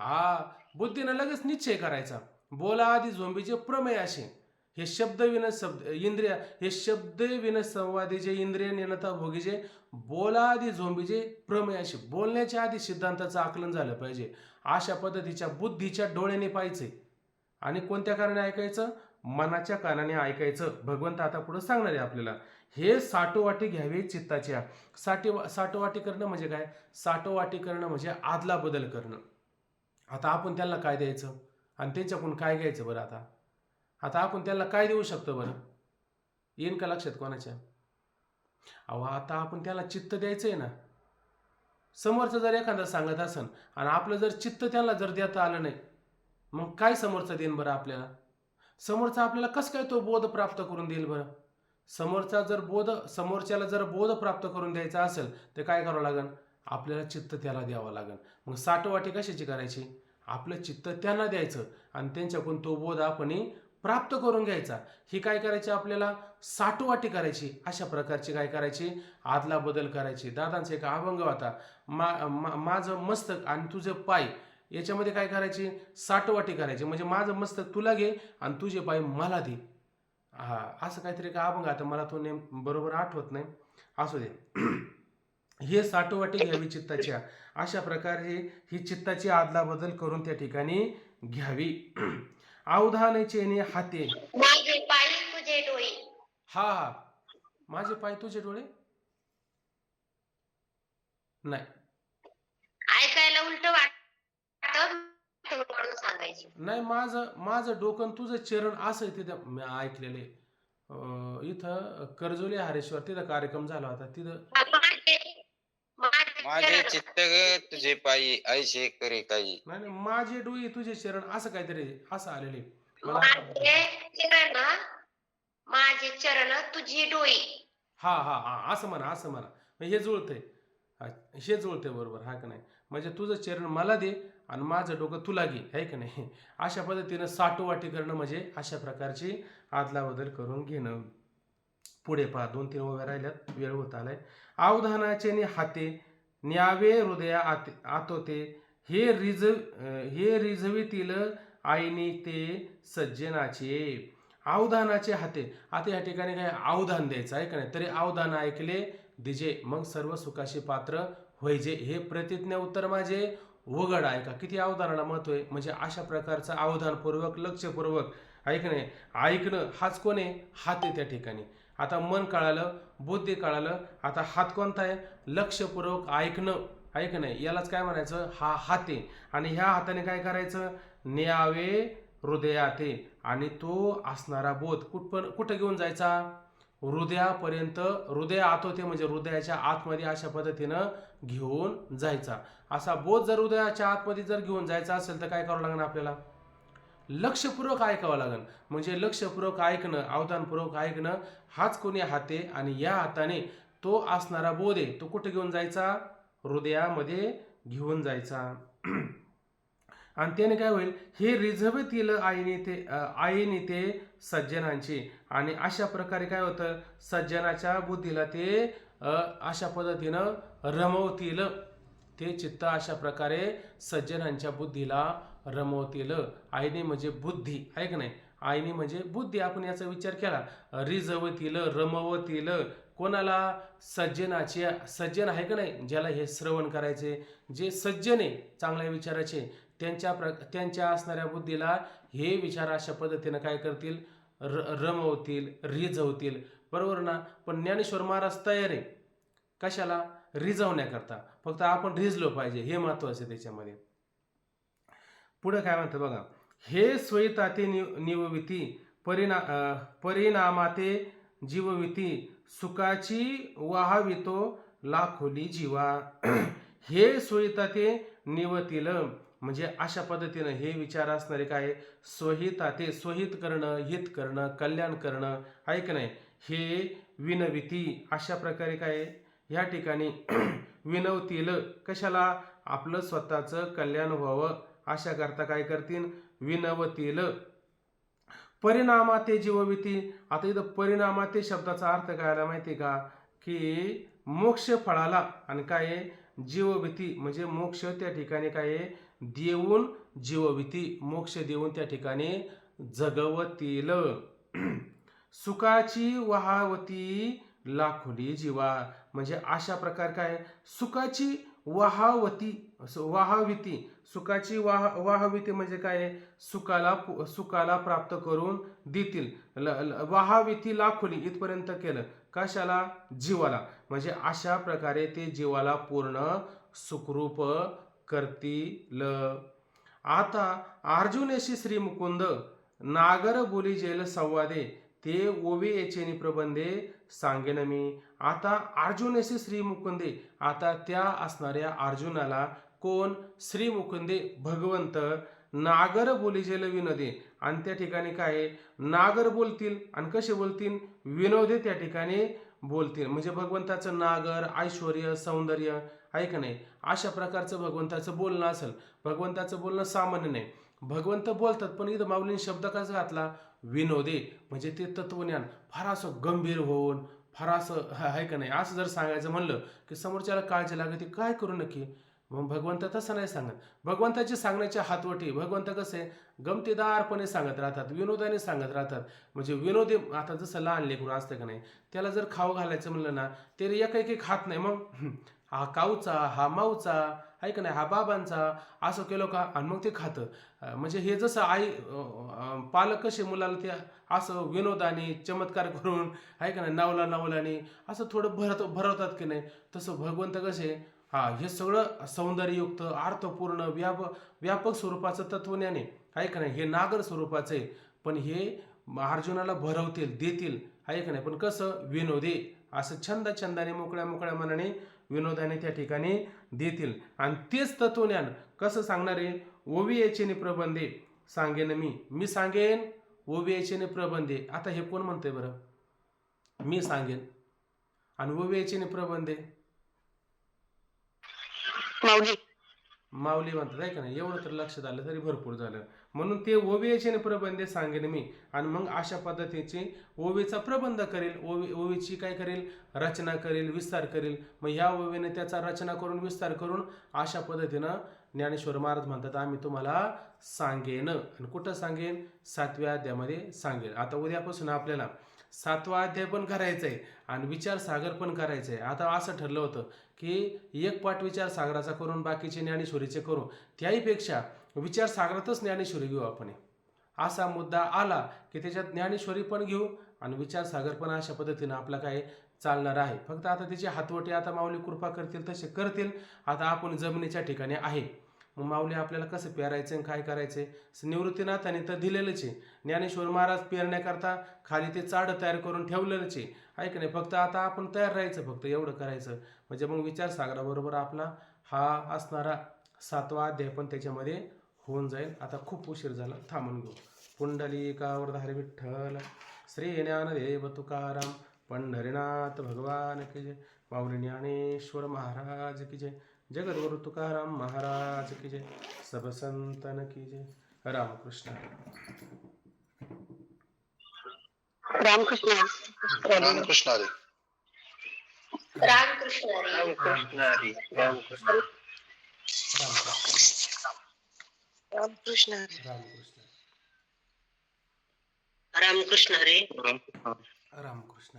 बुद्धीनं लगेच निश्चय करायचा. बोला आधी झोंबीचे प्रमेय असे. हे शब्द विन संवादीचे इंद्रिय नेनता भोगीचे बोला आधी झोंबीचे प्रमेय असे. बोलण्याच्या आधी सिद्धांताचं आकलन झालं पाहिजे. अशा पद्धतीच्या बुद्धीच्या डोळ्याने पाहायचे आणि कोणत्या कारणाने ऐकायचं? मनाच्या कानाने ऐकायचं. भगवंत आता पुढे सांगणार आहे आपल्याला. हे साठोवाटी घ्यावी चित्ताच्या. साठोवाटी करणं म्हणजे काय? साठोवाटी करणं म्हणजे आदला बदल करणं. आता आपण त्यांना काय द्यायचं आणि त्यांच्याकडून काय घ्यायचं बरं? आता आपण त्यांना काय देऊ शकतो बरं? येईन का लक्षात कोणाच्या? आता आपण त्याला चित्त द्यायचंय ना. समोरचं जर एखादा सांगत असन आणि आपलं जर चित्त त्याला जर देता आलं नाही, मग काय समोरचं देईन बरं आपल्याला? समोरचा आपल्याला कसं काय तो बोध प्राप्त करून देईल बरं? समोरच्याला जर बोध प्राप्त करून द्यायचा असेल तर काय करावं लागेल? आपल्याला चित्त त्याला द्यावं लागेल. मग साठवाटी कशाची करायची? आपलं चित्त त्यांना द्यायचं आणि त्यांच्याकडून तो बोध आपण प्राप्त करून घ्यायचा. ही काय करायची? आपल्याला साठवाटी करायची. अशा प्रकारची काय करायची? आदला बदल करायची. दादांचा एक अभंग होता, माझं मस्तक आणि तुझे पाय याच्यामध्ये काय करायची, साठवाटी करायची. म्हणजे माझं मस्तक तुला घे आणि तुझे पाय मला दे. हा, असं काहीतरी का अभंग, आता मला तो नेम बरोबर आठवत नाही, असू दे. हे साठोवाटी घ्यावी चित्ताची, अशा प्रकारे ही चित्ताची आदलाबदल करून त्या ठिकाणी घ्यावी. अवधान चेने हाते. माझे पाय तुझे डोळे. हा हा, माझे पाय तुझे डोळे नाही, ऐकायला उलट वाटत सांगायचे. नाही, माझं माझं डोकं आणि तुझं चरण असं आहे. तिथं मी ऐकलेले, इथं कर्जोली हरेश्वर तिथं कार्यक्रम झाला होता तिथं. माझे चित्त ग तुझे पायी ऐशे करे काही. नाही नाही, माझे डोळे तुझे चरण असं काहीतरी असं आलेले मला. माझे चरण तुझे डोळे. हा हा हा, असं म्हणा, असं म्हणा. हे जुळतंय, हे जुळतंय बरोबर, हा का नाही. म्हणजे तुझं चरण मला दे आणि माझं डोकं तुला घे, आहे का नाही. अशा पद्धतीनं साठोवाटी करणं म्हणजे अशा प्रकारची आदलाबदल करून घेणं. पुढे पहा, 2-3 ओव्या राहिल्यात, वेळ होत आलाय. अवधानाचे नि हाते न्यावे हृदया आतोते, हे रिझवितील आईनी ते सज्जनाचे. अवधानाचे हाते, आता या ठिकाणी काय अवधान द्यायचं आहे का नाही. तरी अवधान ऐकले दिजे, मग सर्व सुखाशी पात्र व्हायचे. हे प्रतिज्ञा उत्तर माझे उघड आहे का. किती अवधानाला महत्व आहे, म्हणजे अशा प्रकारचं अवधानपूर्वक लक्षपूर्वक ऐकणे. ऐकणं हाच कोण आहे, हात आहे त्या ठिकाणी. आता मन कळालं, बुद्धी कळालं, आता हात कोणता आहे, लक्षपूर्वक ऐकणं, ऐकणं, यालाच काय म्हणायचं, हा हात आहे. आणि ह्या हाताने काय करायचं, न्यावे हृदयाते, आणि तो असणारा बोध कुठं घेऊन जायचा, हृदयापर्यंत. हृदय आत होते म्हणजे हृदयाच्या आतमध्ये अशा पद्धतीनं घेऊन जायचा. असा बोध जर हृदयाच्या आतमध्ये जर घेऊन जायचा असेल तर काय करावं लागणार आपल्याला, लक्षपूर्वक ऐकावं लागेल. म्हणजे लक्षपूर्वक ऐकणं, अवधानपूर्वक ऐकणं, हाच कोणी हाते. आणि या हाताने तो असणारा बोध आहे तो कुठे घेऊन जायचा, हृदयामध्ये घेऊन जायचा. आणि त्याने काय होईल, हे रिझवतील आईने ते सज्जनांचे. आणि अशा प्रकारे काय होतं, सज्जनाच्या बुद्धीला ते अशा पद्धतीनं रमवतील. ते चित्त अशा प्रकारे सज्जनांच्या बुद्धीला रमवतील. आईने म्हणजे बुद्धी, आहे का नाही. आईने म्हणजे बुद्धी, आपण याचा विचार केला. रिझवतील, रमवतील कोणाला, सज्जनाचे. सज्जन आहे का नाही, ज्याला हे श्रवण करायचे, जे सज्जन आहे चांगल्या विचाराचे, त्यांच्या असणाऱ्या बुद्धीला हे विचार अशा पद्धतीनं काय करतील, रमवतील, रिझवतील. बरोबर ना. पण ज्ञानेश्वर महाराज तयार आहे कशाला, रिझवण्याकरता. फक्त आपण रिझलो पाहिजे, हे महत्वाचं आहे त्याच्यामध्ये. पुढे काय म्हणतं बघा, हे स्वयताते निवविती परिणामाते जीवविती, सुखाची वाहावितो लाखोली जीवा. हे स्वयताते निवतील, म्हणजे अशा पद्धतीनं हे विचार असणारे काय, स्वहिताते, स्वहित करणं, हित करणं, कल्याण करणं, ऐक नाही. हे विनविती, अशा प्रकारे काय या ठिकाणी विनवतील, कशाला, आपलं स्वतःचं कल्याण व्हावं, अशा करता काय करतील, विनवतील. परिणामाते जीवविती, आता इथं परिणामाते शब्दाचा अर्थ काय आला माहिती का, की मोक्ष फळाला, आणि काय जीवभीती म्हणजे मोक्ष त्या ठिकाणी काय देऊन, जीवभीती मोक्ष देऊन त्या ठिकाणी जगवतील. सुखाची वहावती लाखोली जीवा, म्हणजे अशा प्रकार काय, सुखाची वाहाविती, सुखाची वाहाविती म्हणजे काय, सुखाला प्राप्त करून देतील. वाहाविती लाखोली इथपर्यंत केलं, कशाला, जीवाला. म्हणजे अशा प्रकारे ते जीवाला पूर्ण सुखरूप करतील. आता अर्जुनेशी श्री मुकुंद नागर बोली जेल संवादे, ते ओवे याचे प्रबंधे सांगेन मी. आता अर्जुनेशी श्री मुकुंदे, आता त्या असणाऱ्या अर्जुनाला कोण, श्री मुकुंदे भगवंत, नागर बोली जेल विनोदे, आणि त्या ठिकाणी काय नागर बोलतील, आणि कसे बोलतील, विनोदे त्या ठिकाणी बोलतील. म्हणजे भगवंताचं नागर, ऐश्वर्य, सौंदर्य, आहे का नाही, अशा प्रकारचं भगवंताचं बोलणं असेल. भगवंताचं बोलणं सामान्य नाही, भगवंत बोलतात, पण इथं माऊलीने शब्द कसा घातला, विनोदे, म्हणजे ते तत्वज्ञान फार असं गंभीर होऊन, फार असं आहे का नाही, असं जर सांगायचं म्हणलं की समोरच्याला काळजी लागते, काय करू नक्की, मग भगवंत तसं नाही सांगत. भगवंताची सांगण्याची हातवटी, भगवंत कसे गमतीदारपणे सांगत राहतात, विनोदाने सांगत राहतात. म्हणजे विनोदी, आता जसं लहान लेकरू असतं का नाही, त्याला जर खाऊ घालायचं म्हणलं ना, ते एक खात नाही. मग हा काऊचा, हा माऊचा, आहे का नाही, हा बाबांचा, असं केलं का आणि मग ते खातं. म्हणजे हे जसं पालक कसे मुलाला ते असं विनोदाने चमत्कार करून, आहे का नाही, नवलाने असं थोडं भरवतात की नाही, तसं भगवंत कसे हे सगळं सौंदर्ययुक्त, अर्थपूर्ण, व्यापक स्वरूपाचं तत्वज्ञान आहे का नाही, हे नागर स्वरूपाचं आहे. पण हे अर्जुनाला भरवतील, देतील, आहे का नाही, पण कसं विनोदी, असं छंदाने मोकळ्या मनाने विनोदाने त्या ठिकाणी देतील. आणि तेच तत्वज्ञान कसं सांगणार आहे? ओवियेचे प्रबंधे सांगेन मी सांगेन ओवियेचे प्रबंधे. आता हे कोण म्हणतंय बरं? मी सांगेन. आणि ओवियेचे प्रबंधे माऊली म्हणतात, आहे का नाही. एवढं तर लक्षात आलं तरी भरपूर झालं. म्हणून ते ओवियेचे प्रबंधे सांगेन मी. आणि मग अशा पद्धतीचे ओवीचा प्रबंध करेल, ओवीची काय करेल, रचना करेल, विस्तार करेल. मग ह्या ओवीने त्याचा रचना करून, विस्तार करून, अशा पद्धतीनं ज्ञानेश्वर महाराज म्हणतात आम्ही तुम्हाला सांगेन. आणि कुठं सांगेन? 7व्या अध्यायामध्ये सांगेन. आता उद्यापासून आपल्याला 7वा अध्याय पण करायचा आहे आणि विचारसागर पण करायचं आहे. आता असं ठरलं होतं की एक पाठ विचारसागराचा करून बाकीचे ज्ञानेश्वरीचे करू, त्याहीपेक्षा विचारसागरातच ज्ञानेश्वरी घेऊ आपण. असा मुद्दा आला की त्याच्यात ज्ञानेश्वरी पण घेऊ आणि विचारसागर पण. अशा पद्धतीनं आपला काय चालणार आहे. फक्त आता त्याची हातवटी आता माऊली कृपा करतील तसे करतील. आता आपण जमिनीच्या ठिकाणी आहे, मग माऊली आपल्याला कसं पेरायचं आणि काय करायचं निवृत्तीनाथाने तर दिलेलंच आहे. ज्ञानेश्वर महाराज पेरण्याकरता खाली ते चाडं तयार करून ठेवलेलंच आहे, ऐक नाही. फक्त आता आपण तयार राहायचं, फक्त एवढं करायचं. म्हणजे मग विचारसागराबरोबर आपला हा असणारा 7वा अध्याय पण त्याच्यामध्ये होऊन जाईल. आता खूप उशीर झाला, थांबून घेऊ. पुंडलिकावर धारे विठ्ठल, श्री ज्ञानदेव तुकाराम, पंढरीनाथ भगवान की जय. माऊली ज्ञानेश्वर महाराज की जय. जगद्गुरु तुकाराम महाराज की जय. सब संतन की जय. रामकृष्ण. रामकृष्ण रामकृष्ण हरी. रामकृष्ण हरी. रामकृष्ण हरी. रामकृष्ण. रामकृष्ण. रामकृष्ण रामकृष्ण. रामकृष्ण हरी. रामकृष्ण.